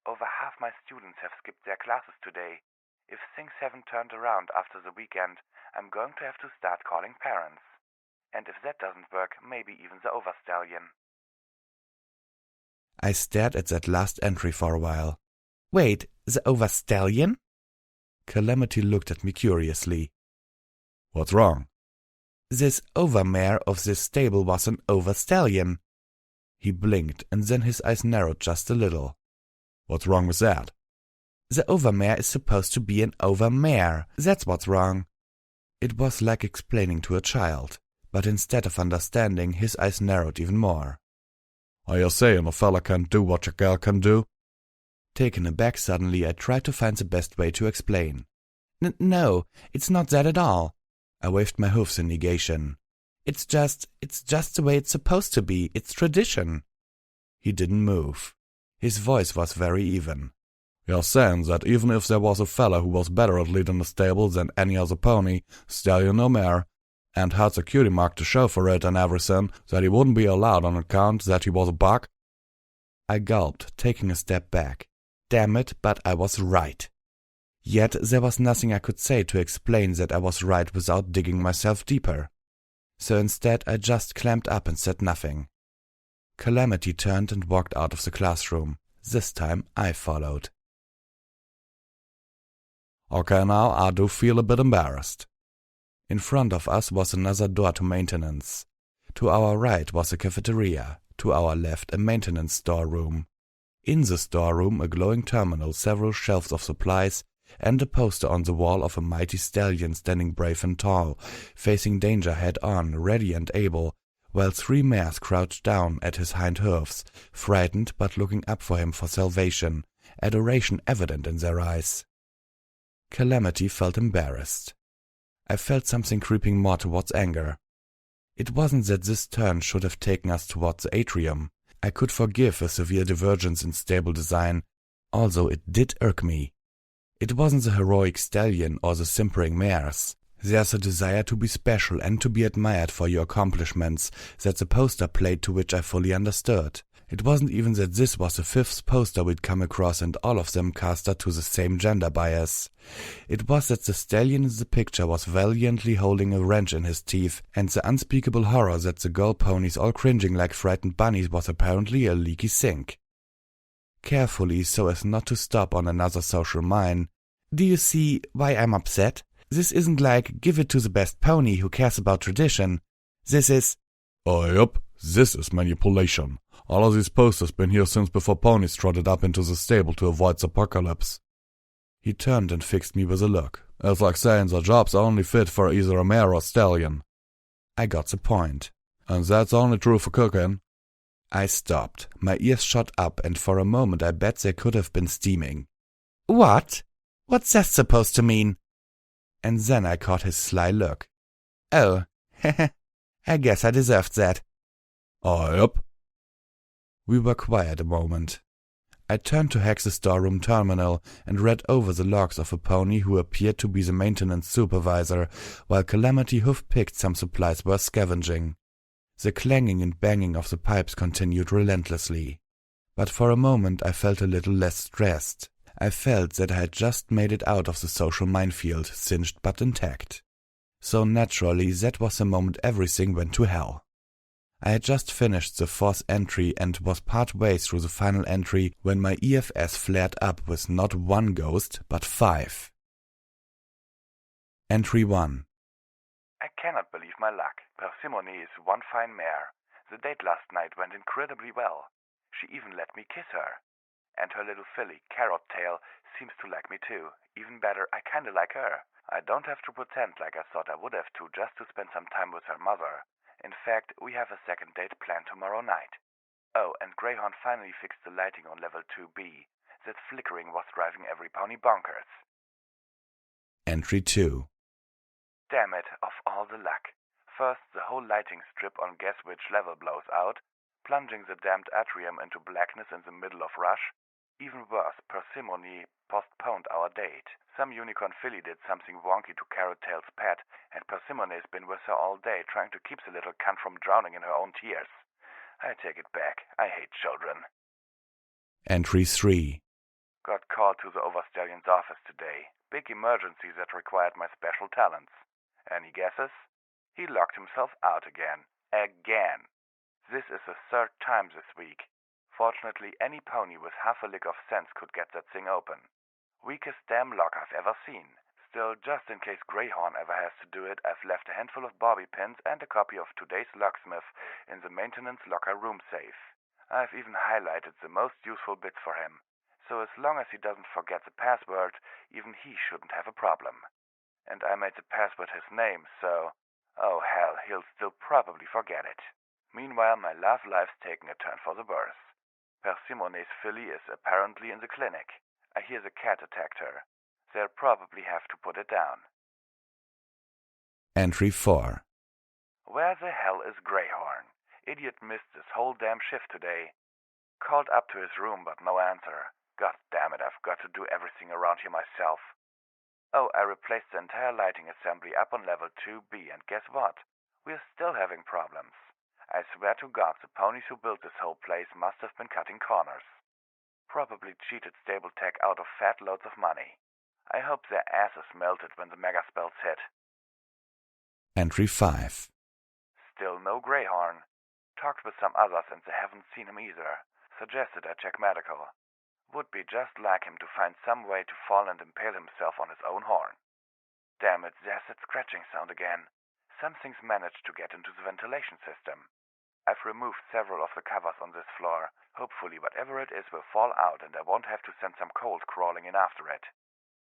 Over half my students have skipped their classes today. If things haven't turned around after the weekend, I'm going to have to start calling parents. And if that doesn't work, maybe even the overstallion. I stared at that last entry for a while. Wait, the overstallion? Calamity looked at me curiously. What's wrong? This overmare of this stable was an overstallion. He blinked, and then his eyes narrowed just a little. What's wrong with that? The overmare is supposed to be an overmare. That's what's wrong. It was like explaining to a child, but instead of understanding, his eyes narrowed even more. Are you saying a fella can't do what your gal can do? Taken aback suddenly, I tried to find the best way to explain. No, it's not that at all. I waved my hoofs in negation. It's just the way it's supposed to be. It's tradition. He didn't move. His voice was very even. You're saying that even if there was a fella who was better at leading the stable than any other pony, stallion or mare, and had a cutie mark to show for it and everything, that he wouldn't be allowed on account that he was a buck? I gulped, taking a step back. Damn it, but I was right. Yet there was nothing I could say to explain that I was right without digging myself deeper. So instead I just clamped up and said nothing. Calamity turned and walked out of the classroom. This time I followed. Okay, now I do feel a bit embarrassed. In front of us was another door to maintenance. To our right was a cafeteria, to our left a maintenance storeroom. In the storeroom a glowing terminal, several shelves of supplies, and a poster on the wall of a mighty stallion standing brave and tall, facing danger head-on, ready and able, while 3 mares crouched down at his hind hoofs, frightened but looking up for him for salvation, adoration evident in their eyes. Calamity felt embarrassed. I felt something creeping more towards anger. It wasn't that this turn should have taken us towards the atrium. I could forgive a severe divergence in stable design, although it did irk me. It wasn't the heroic stallion or the simpering mares. There's a desire to be special and to be admired for your accomplishments that the poster played, to which I fully understood. It wasn't even that this was the 5th poster we'd come across and all of them castered to the same gender bias. It was that the stallion in the picture was valiantly holding a wrench in his teeth, and the unspeakable horror that the girl ponies all cringing like frightened bunnies was apparently a leaky sink. Carefully, so as not to stop on another social mine. Do you see why I'm upset? This isn't like give it to the best pony who cares about tradition. This is... Oh, yup, this is manipulation. All of these posters been here since before ponies trotted up into the stable to avoid the apocalypse. He turned and fixed me with a look. It's like saying the job's only fit for either a mare or stallion. I got the point. And that's only true for cooking. I stopped. My ears shot up, and for a moment I bet they could have been steaming. What? What's that supposed to mean? And then I caught his sly look. Oh, I guess I deserved that. Oh, yup. We were quiet a moment. I turned to hack the storeroom terminal and read over the logs of a pony who appeared to be the maintenance supervisor, while Calamity hoof-picked some supplies were scavenging. The clanging and banging of the pipes continued relentlessly. But for a moment I felt a little less stressed. I felt that I had just made it out of the social minefield, singed but intact. So naturally that was the moment everything went to hell. I had just finished the 4th entry and was part way through the final entry when my EFS flared up with not 1 ghost, but 5. Entry 1. I cannot believe my luck. Persimmone is one fine mare. The date last night went incredibly well. She even let me kiss her. And her little filly, Carrot Tail, seems to like me too. Even better, I kinda like her. I don't have to pretend like I thought I would have to just to spend some time with her mother. In fact, we have a second date planned tomorrow night. Oh, and Greyhound finally fixed the lighting on level 2B. That flickering was driving every pony bonkers. Entry 2. Damn it, of all the luck. First, the whole lighting strip on guess which level blows out, plunging the damned atrium into blackness in the middle of rush. Even worse, Persimmone postponed our date. Some unicorn filly did something wonky to Carrot Tail's pet, and Persimone's been with her all day trying to keep the little cunt from drowning in her own tears. I take it back. I hate children. Entry 3. Got called to the Overstallion's office today. Big emergency that required my special talents. Any guesses? He locked himself out again. Again. This is the 3rd time this week. Fortunately, any pony with half a lick of sense could get that thing open. Weakest damn lock I've ever seen. Still, just in case Greyhorn ever has to do it, I've left a handful of bobby pins and a copy of today's locksmith in the maintenance locker room safe. I've even highlighted the most useful bits for him. So as long as he doesn't forget the password, even he shouldn't have a problem. And I made the password his name, so... oh hell, he'll still probably forget it. Meanwhile, my love life's taking a turn for the worse. Persimone's filly is apparently in the clinic. I hear the cat attacked her. They'll probably have to put it down. Entry 4. Where the hell is Greyhorn? Idiot missed this whole damn shift today. Called up to his room, but no answer. God damn it, I've got to do everything around here myself. Oh, I replaced the entire lighting assembly up on level 2B, and guess what? We're still having problems. I swear to God, the ponies who built this whole place must have been cutting corners. Probably cheated stable tech out of fat loads of money. I hope their asses melted when the mega spells hit. Entry 5. Still no Greyhorn. Talked with some others and they haven't seen him either. Suggested I check medical. Would be just like him to find some way to fall and impale himself on his own horn. Damn it, there's that scratching sound again. Something's managed to get into the ventilation system. I've removed several of the covers on this floor. Hopefully whatever it is will fall out and I won't have to send some cold crawling in after it.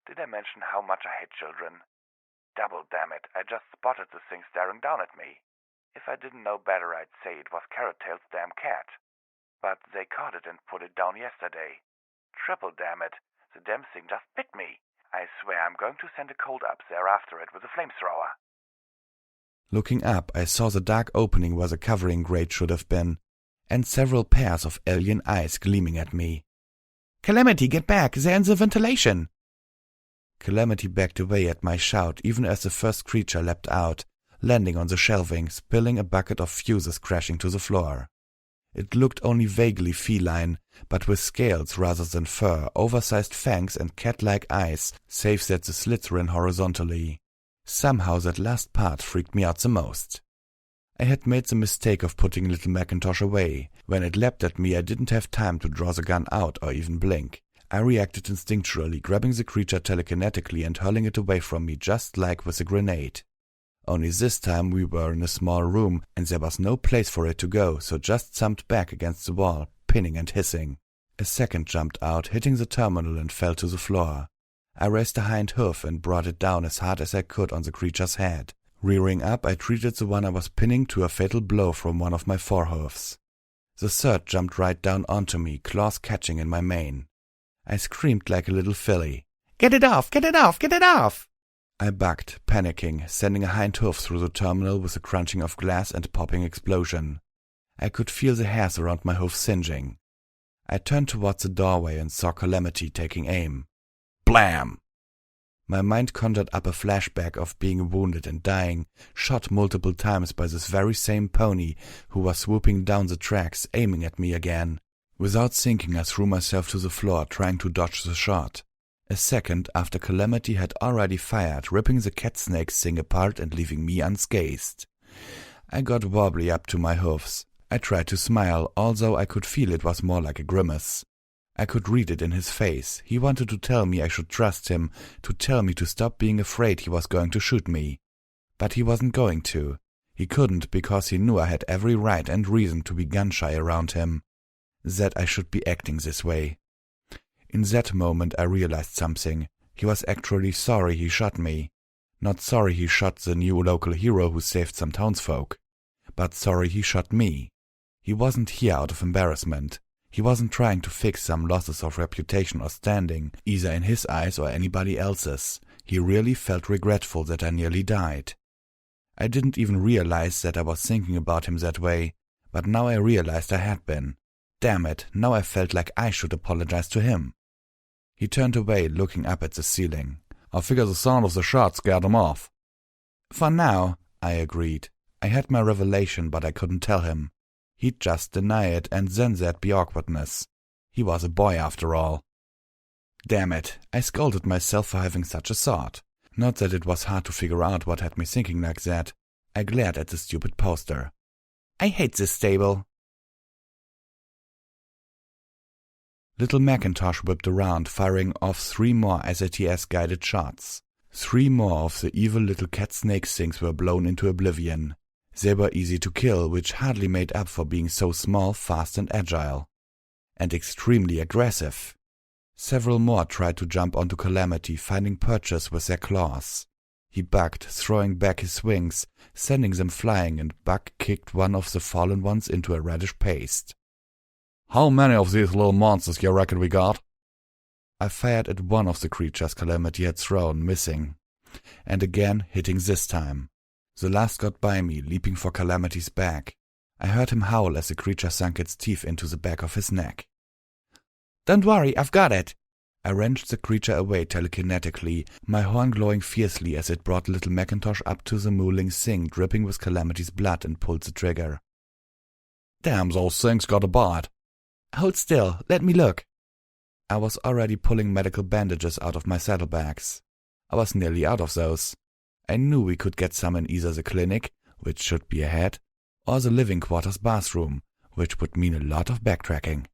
Did I mention how much I hate children? Double damn it, I just spotted the thing staring down at me. If I didn't know better, I'd say it was Carrot Tail's damn cat. But they caught it and put it down yesterday. Triple damn it, the damn thing just bit me. I swear I'm going to send a cold up there after it with a flamethrower. Looking up, I saw the dark opening where the covering grate should have been, and several pairs of alien eyes gleaming at me. "Calamity, get back! They're in the ventilation!" Calamity backed away at my shout even as the first creature leapt out, landing on the shelving, spilling a bucket of fuses crashing to the floor. It looked only vaguely feline, but with scales rather than fur, oversized fangs and cat-like eyes, save that the slits ran horizontally. Somehow that last part freaked me out the most. I had made the mistake of putting little Macintosh away. When it leapt at me, I didn't have time to draw the gun out or even blink. I reacted instinctually, grabbing the creature telekinetically and hurling it away from me just like with a grenade. Only this time we were in a small room and there was no place for it to go, so just thumped back against the wall, pinning and hissing. A second jumped out, hitting the terminal and fell to the floor. I raised a hind hoof and brought it down as hard as I could on the creature's head. Rearing up, I treated the one I was pinning to a fatal blow from one of my forehoofs. The third jumped right down onto me, claws catching in my mane. I screamed like a little filly. "Get it off! Get it off! Get it off!" I bucked, panicking, sending a hind hoof through the terminal with a crunching of glass and popping explosion. I could feel the hairs around my hoof singeing. I turned towards the doorway and saw Calamity taking aim. Blam! My mind conjured up a flashback of being wounded and dying, shot multiple times by this very same pony who was swooping down the tracks, aiming at me again. Without thinking, I threw myself to the floor, trying to dodge the shot. A second after Calamity had already fired, ripping the cat snake's thing apart and leaving me unscathed. I got wobbly up to my hoofs. I tried to smile, although I could feel it was more like a grimace. I could read it in his face. He wanted to tell me I should trust him, to tell me to stop being afraid he was going to shoot me. But he wasn't going to. He couldn't because he knew I had every right and reason to be gun-shy around him. That I should be acting this way. In that moment I realized something. He was actually sorry he shot me. Not sorry he shot the new local hero who saved some townsfolk. But sorry he shot me. He wasn't here out of embarrassment. He wasn't trying to fix some losses of reputation or standing, either in his eyes or anybody else's. He really felt regretful that I nearly died. I didn't even realize that I was thinking about him that way, but now I realized I had been. Damn it, now I felt like I should apologize to him. He turned away, looking up at the ceiling. "I figure the sound of the shot scared him off." "For now," I agreed. I had my revelation, but I couldn't tell him. He'd just deny it, and then there'd be awkwardness. He was a boy after all. Damn it, I scolded myself for having such a thought. Not that it was hard to figure out what had me thinking like that. I glared at the stupid poster. I hate this stable. Little Macintosh whipped around, firing off 3 more SATS-guided shots. 3 more of the evil little cat snake things were blown into oblivion. They were easy to kill, which hardly made up for being so small, fast and agile. And extremely aggressive. Several more tried to jump onto Calamity, finding purchase with their claws. He bucked, throwing back his wings, sending them flying, and Buck kicked one of the fallen ones into a reddish paste. "How many of these little monsters you reckon we got?" I fired at one of the creatures Calamity had thrown, missing. And again, hitting this time. The last got by me, leaping for Calamity's back. I heard him howl as the creature sunk its teeth into the back of his neck. Don't worry, I've got it. I wrenched the creature away telekinetically, my horn glowing fiercely as it brought little Macintosh up to the mooling thing dripping with Calamity's blood and pulled the trigger. Damn, those things got a bite. Hold still, let me look. I was already pulling medical bandages out of my saddlebags. I was nearly out of those. I knew we could get some in either the clinic, which should be ahead, or the living quarters bathroom, which would mean a lot of backtracking.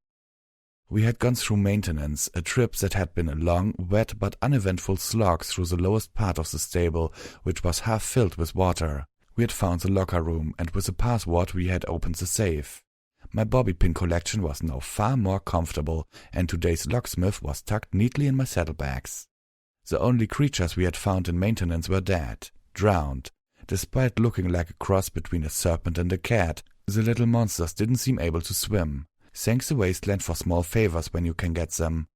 We had gone through maintenance, a trip that had been a long, wet but uneventful slog through the lowest part of the stable, which was half filled with water. We had found the locker room, and with the password we had opened the safe. My bobby pin collection was now far more comfortable, and today's locksmith was tucked neatly in my saddlebags. The only creatures we had found in maintenance were dead, drowned. Despite looking like a cross between a serpent and a cat, the little monsters didn't seem able to swim. Thanks the wasteland for small favors when you can get them.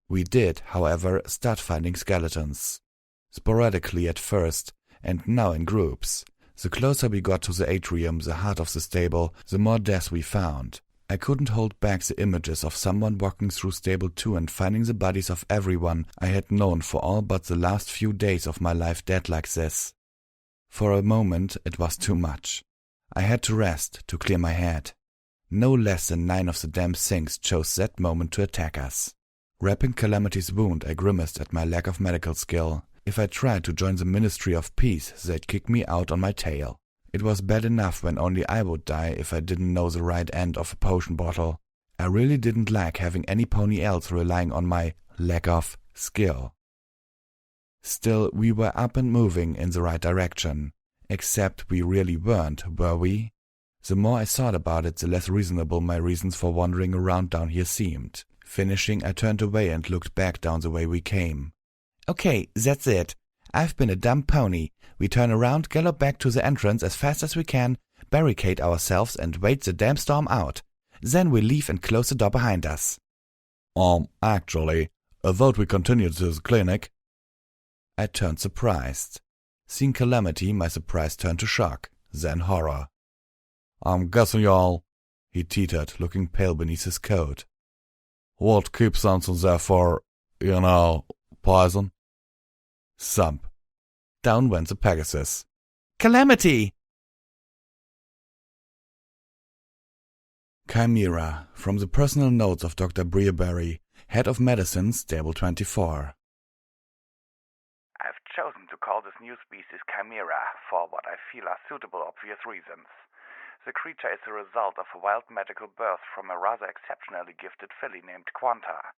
We did, however, start finding skeletons. Sporadically at first, and now in groups. The closer we got to the atrium, the heart of the stable, the more deaths we found. I couldn't hold back the images of someone walking through stable 2 and finding the bodies of everyone I had known for all but the last few days of my life dead like this. For a moment it was too much. I had to rest, to clear my head. No less than 9 of the damn things chose that moment to attack us. Wrapping Calamity's wound, I grimaced at my lack of medical skill. If I tried to join the Ministry of Peace, they'd kick me out on my tail. It was bad enough when only I would die if I didn't know the right end of a potion bottle. I really didn't like having any pony else relying on my lack of skill. Still, we were up and moving in the right direction. Except we really weren't, were we? The more I thought about it, the less reasonable my reasons for wandering around down here seemed. Finishing, I turned away and looked back down the way we came. Okay, that's it. I've been a dumb pony. We turn around, gallop back to the entrance as fast as we can, barricade ourselves and wait the damn storm out. Then we leave and close the door behind us. Actually, I thought we continued to the clinic. I turned surprised. Seeing Calamity, my surprise turned to shock, then horror. I'm guessing y'all, he teetered, looking pale beneath his coat. What keeps something there for, poison? Thump. Down went the Pegasus. Calamity! Chimera, from the personal notes of Dr. Brearberry, head of medicine, Stable 24. I've chosen to call this new species Chimera for what I feel are suitable obvious reasons. The creature is the result of a wild magical birth from a rather exceptionally gifted filly named Quanta.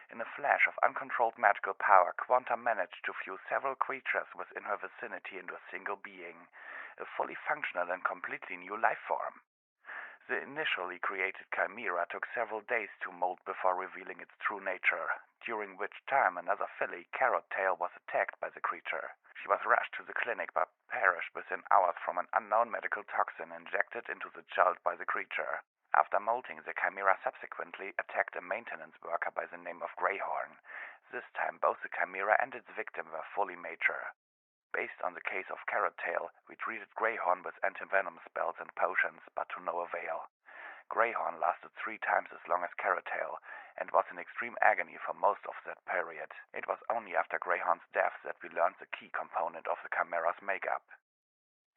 In a flash of uncontrolled magical power, Quanta managed to fuse several creatures within her vicinity into a single being, a fully functional and completely new life form. The initially created Chimera took several days to mold before revealing its true nature, during which time another filly, Carrot Tail, was attacked by the creature. She was rushed to the clinic but perished within hours from an unknown medical toxin injected into the child by the creature. After molting, the Chimera subsequently attacked a maintenance worker by the name of Greyhorn. This time both the Chimera and its victim were fully mature. Based on the case of Carrot Tail, we treated Greyhorn with anti-venom spells and potions, but to no avail. Greyhorn lasted 3 times as long as Carrot Tail, and was in extreme agony for most of that period. It was only after Greyhorn's death that we learned the key component of the Chimera's makeup.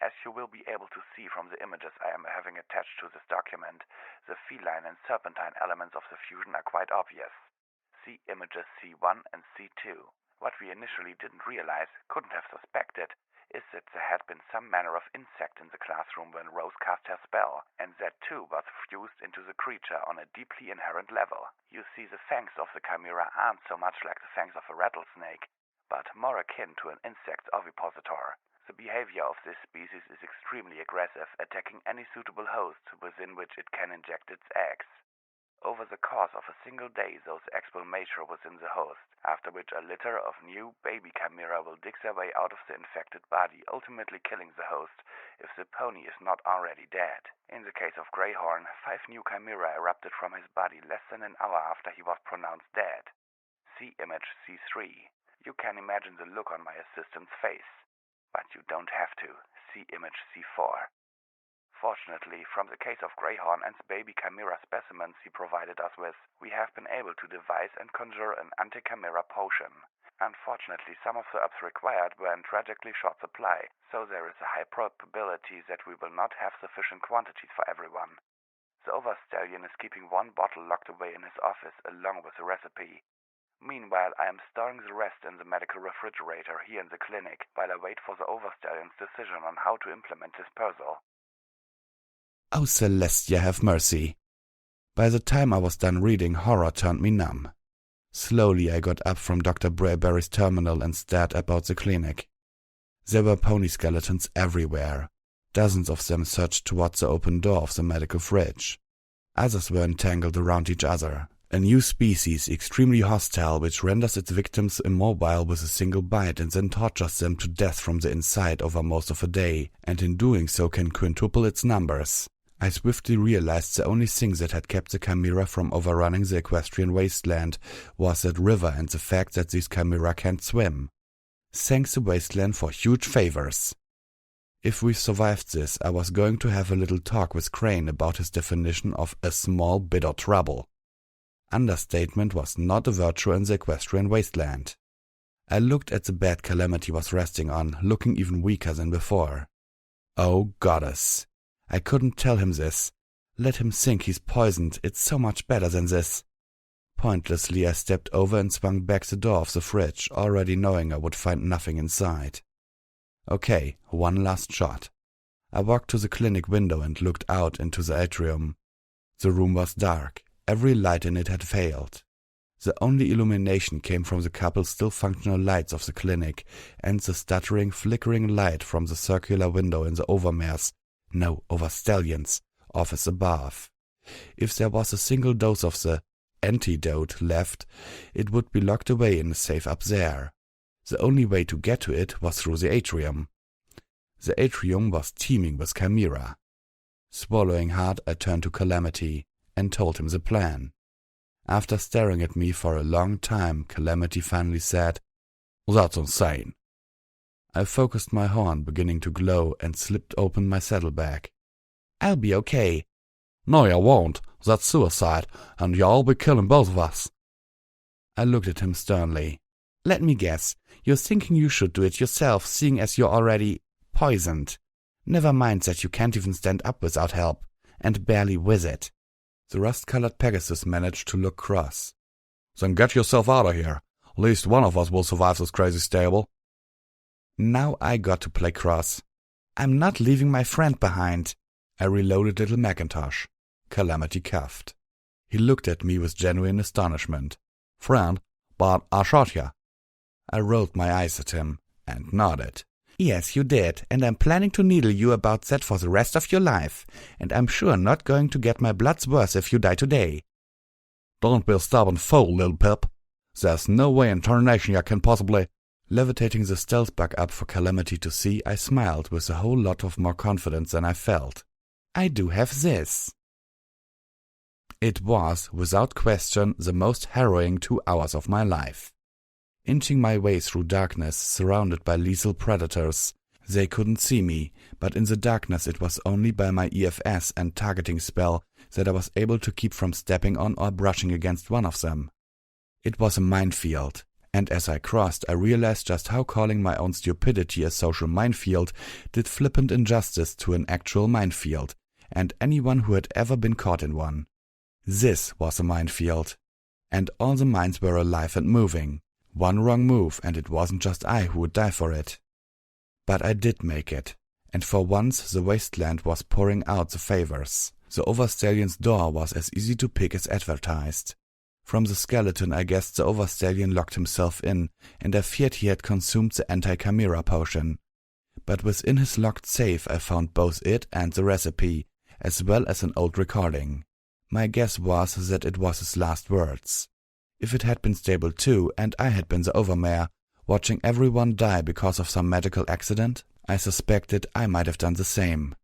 As you will be able to see from the images I am having attached to this document, the feline and serpentine elements of the fusion are quite obvious. See images C1 and C2. What we initially didn't realize, couldn't have suspected, is that there had been some manner of insect in the classroom when Rose cast her spell, and that too was fused into the creature on a deeply inherent level. You see, the fangs of the Chimera aren't so much like the fangs of a rattlesnake, but more akin to an insect's ovipositor. The behavior of this species is extremely aggressive, attacking any suitable host within which it can inject its eggs. Over the course of a single day, those eggs will mature within the host, after which a litter of new baby chimera will dig their way out of the infected body, ultimately killing the host if the pony is not already dead. In the case of Greyhorn, 5 new chimera erupted from his body less than an hour after he was pronounced dead. See image C3. You can imagine the look on my assistant's face, but you don't have to. See image C4. Fortunately, from the case of Greyhorn and the baby chimera specimens he provided us with, we have been able to devise and conjure an anti-chimera potion. Unfortunately, some of the herbs required were in tragically short supply, so there is a high probability that we will not have sufficient quantities for everyone. The Overstallion is keeping one bottle locked away in his office along with the recipe. Meanwhile, I am storing the rest in the medical refrigerator here in the clinic while I wait for the Overstallion's decision on how to implement his puzzle. Oh, Celestia, have mercy. By the time I was done reading, horror turned me numb. Slowly I got up from Dr. Brayberry's terminal and stared about the clinic. There were pony skeletons everywhere. Dozens of them surged towards the open door of the medical fridge. Others were entangled around each other. A new species, extremely hostile, which renders its victims immobile with a single bite and then tortures them to death from the inside over most of a day, and in doing so can quintuple its numbers. I swiftly realized the only thing that had kept the chimera from overrunning the equestrian wasteland was that river and the fact that these chimera can't swim. Thanks the wasteland for huge favors. If we survived this, I was going to have a little talk with Crane about his definition of a small bit of trouble. Understatement was not a virtue in the equestrian wasteland. I looked at the bed Calamity was resting on, looking even weaker than before. Oh, goddess. I couldn't tell him this. Let him think he's poisoned. It's so much better than this. Pointlessly, I stepped over and swung back the door of the fridge, already knowing I would find nothing inside. Okay, one last shot. I walked to the clinic window and looked out into the atrium. The room was dark. Every light in it had failed. The only illumination came from the couple still functional lights of the clinic and the stuttering, flickering light from the circular window in the Overstallion's office above. If there was a single dose of the antidote left, it would be locked away in a safe up there. The only way to get to it was through the atrium. The atrium was teeming with chimera. Swallowing hard, I turned to Calamity and told him the plan. After staring at me for a long time, Calamity finally said, "That's insane." I focused my horn, beginning to glow, and slipped open my saddlebag. "I'll be okay." "No, you won't. That's suicide, and you'll be killing both of us." I looked at him sternly. "Let me guess. You're thinking you should do it yourself, seeing as you're already poisoned. Never mind that you can't even stand up without help, and barely with it." The rust-colored Pegasus managed to look cross. "Then get yourself out of here. At least one of us will survive this crazy stable." Now I got to play cross. "I'm not leaving my friend behind." I reloaded little Macintosh. Calamity coughed. He looked at me with genuine astonishment. "Friend, but I shot ya." I rolled my eyes at him and nodded. "Yes, you did, and I'm planning to needle you about that for the rest of your life, and I'm sure not going to get my blood's worth if you die today." "Don't be a stubborn fool, little Pip. There's no way in tarnation you can possibly—" Levitating the stealth bug up for Calamity to see, I smiled with a whole lot of more confidence than I felt. "I do have this." It was, without question, the most harrowing 2 hours of my life. Inching my way through darkness, surrounded by lethal predators. They couldn't see me, but in the darkness it was only by my EFS and targeting spell that I was able to keep from stepping on or brushing against one of them. It was a minefield, and as I crossed I realized just how calling my own stupidity a social minefield did flippant injustice to an actual minefield, and anyone who had ever been caught in one. This was a minefield, and all the mines were alive and moving. One wrong move, and it wasn't just I who would die for it. But I did make it, and for once the wasteland was pouring out the favors. The Overstallion's door was as easy to pick as advertised. From the skeleton I guessed the Overstallion locked himself in, and I feared he had consumed the anti-chimera potion. But within his locked safe I found both it and the recipe, as well as an old recording. My guess was that it was his last words. If it had been stable too, and I had been the overmare, watching everyone die because of some medical accident, I suspected I might have done the same.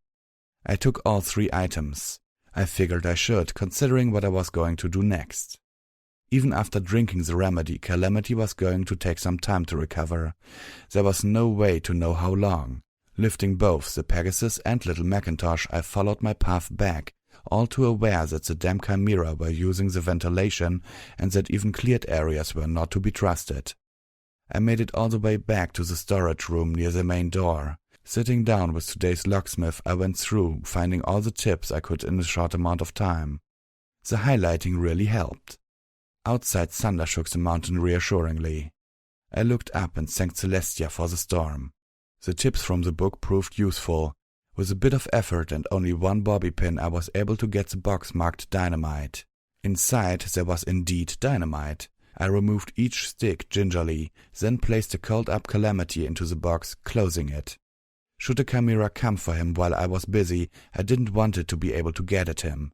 I took all 3 items. I figured I should, considering what I was going to do next. Even after drinking the remedy, Calamity was going to take some time to recover. There was no way to know how long. Lifting both the Pegasus and Little Macintosh, I followed my path back, all too aware that the damn chimera were using the ventilation and that even cleared areas were not to be trusted. I made it all the way back to the storage room near the main door. Sitting down with today's locksmith, I went through, finding all the tips I could in a short amount of time. The highlighting really helped. Outside thunder shook the mountain reassuringly. I looked up and thanked Celestia for the storm. The tips from the book proved useful. With a bit of effort and only one bobby pin, I was able to get the box marked dynamite. Inside there was indeed dynamite. I removed each stick gingerly, then placed a curled-up Calamity into the box, closing it. Should a chimera come for him while I was busy, I didn't want it to be able to get at him.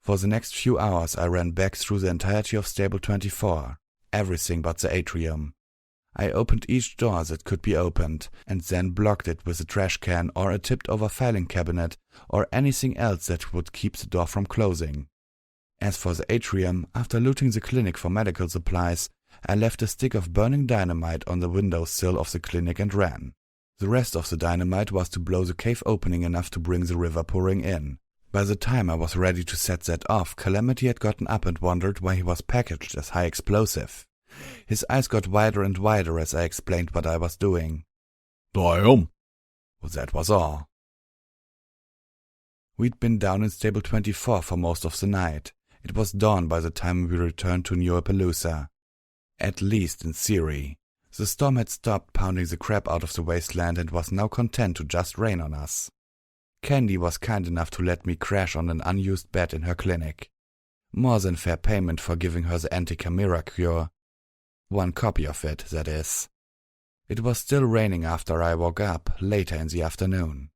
For the next few hours I ran back through the entirety of Stable 24, everything but the atrium. I opened each door that could be opened, and then blocked it with a trash can or a tipped-over filing cabinet or anything else that would keep the door from closing. As for the atrium, after looting the clinic for medical supplies, I left a stick of burning dynamite on the windowsill of the clinic and ran. The rest of the dynamite was to blow the cave opening enough to bring the river pouring in. By the time I was ready to set that off, Calamity had gotten up and wondered why he was packaged as high explosive. His eyes got wider and wider as I explained what I was doing. Damn. Well, that was all. We'd been down in Stable 24 for most of the night. It was dawn by the time we returned to New Appaloosa. At least in theory. The storm had stopped pounding the crap out of the wasteland and was now content to just rain on us. Candy was kind enough to let me crash on an unused bed in her clinic. More than fair payment for giving her the anti-chimera cure. One copy of it, that is. It was still raining after I woke up, later in the afternoon.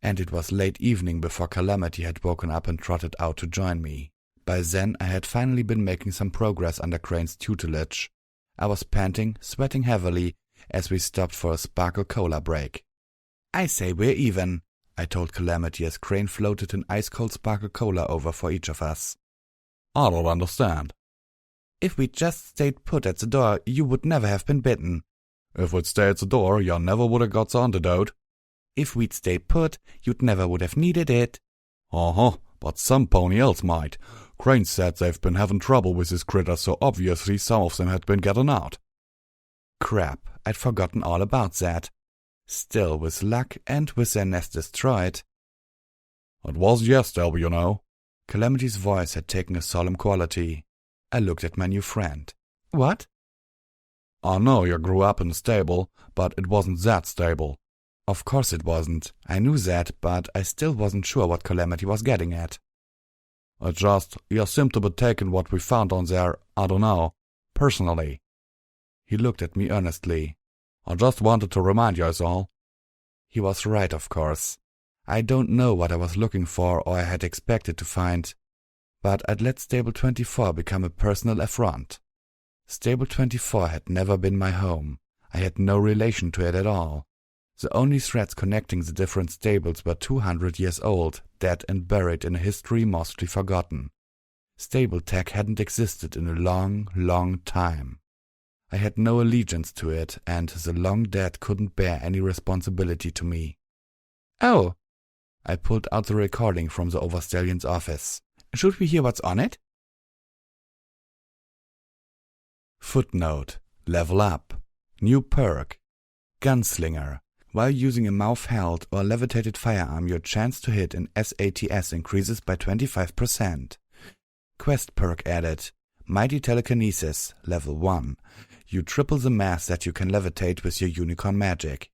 And it was late evening before Calamity had woken up and trotted out to join me. By then I had finally been making some progress under Crane's tutelage. I was panting, sweating heavily, as we stopped for a Sparkle Cola break. "I say we're even," I told Calamity as Crane floated an ice-cold Sparkle Cola over for each of us. I don't understand. "If we'd just stayed put at the door, you would never have been bitten." If we'd stayed at the door, you never would have got the antidote. "If we'd stayed put, you'd never would have needed it." Uh-huh, but some pony else might. Crane said they've been having trouble with this critter, so obviously some of them had been getting out. Crap, I'd forgotten all about that. Still, with luck and with their nest destroyed. It was yesterday, you know. Calamity's voice had taken a solemn quality. I looked at my new friend. "What?" "I know you grew up in a stable, but it wasn't that stable." Of course it wasn't. I knew that, but I still wasn't sure what Calamity was getting at. It's just, you seem to be taking what we found on there, I don't know, personally. He looked at me earnestly. I just wanted to remind you is all. He was right, of course. I don't know what I was looking for or I had expected to find, but I'd let Stable 24 become a personal affront. Stable 24 had never been my home. I had no relation to it at all. The only threads connecting the different stables were 200 years old, dead and buried in a history mostly forgotten. Stable tech hadn't existed in a long, long time. I had no allegiance to it, and the long dead couldn't bear any responsibility to me. "Oh!" I pulled out the recording from the Overstallion's office. "Should we hear what's on it?" Footnote: Level up. New perk. Gunslinger. While using a mouth-held or levitated firearm, your chance to hit in SATS increases by 25%. Quest perk added. Mighty Telekinesis, Level 1. You triple the mass that you can levitate with your unicorn magic.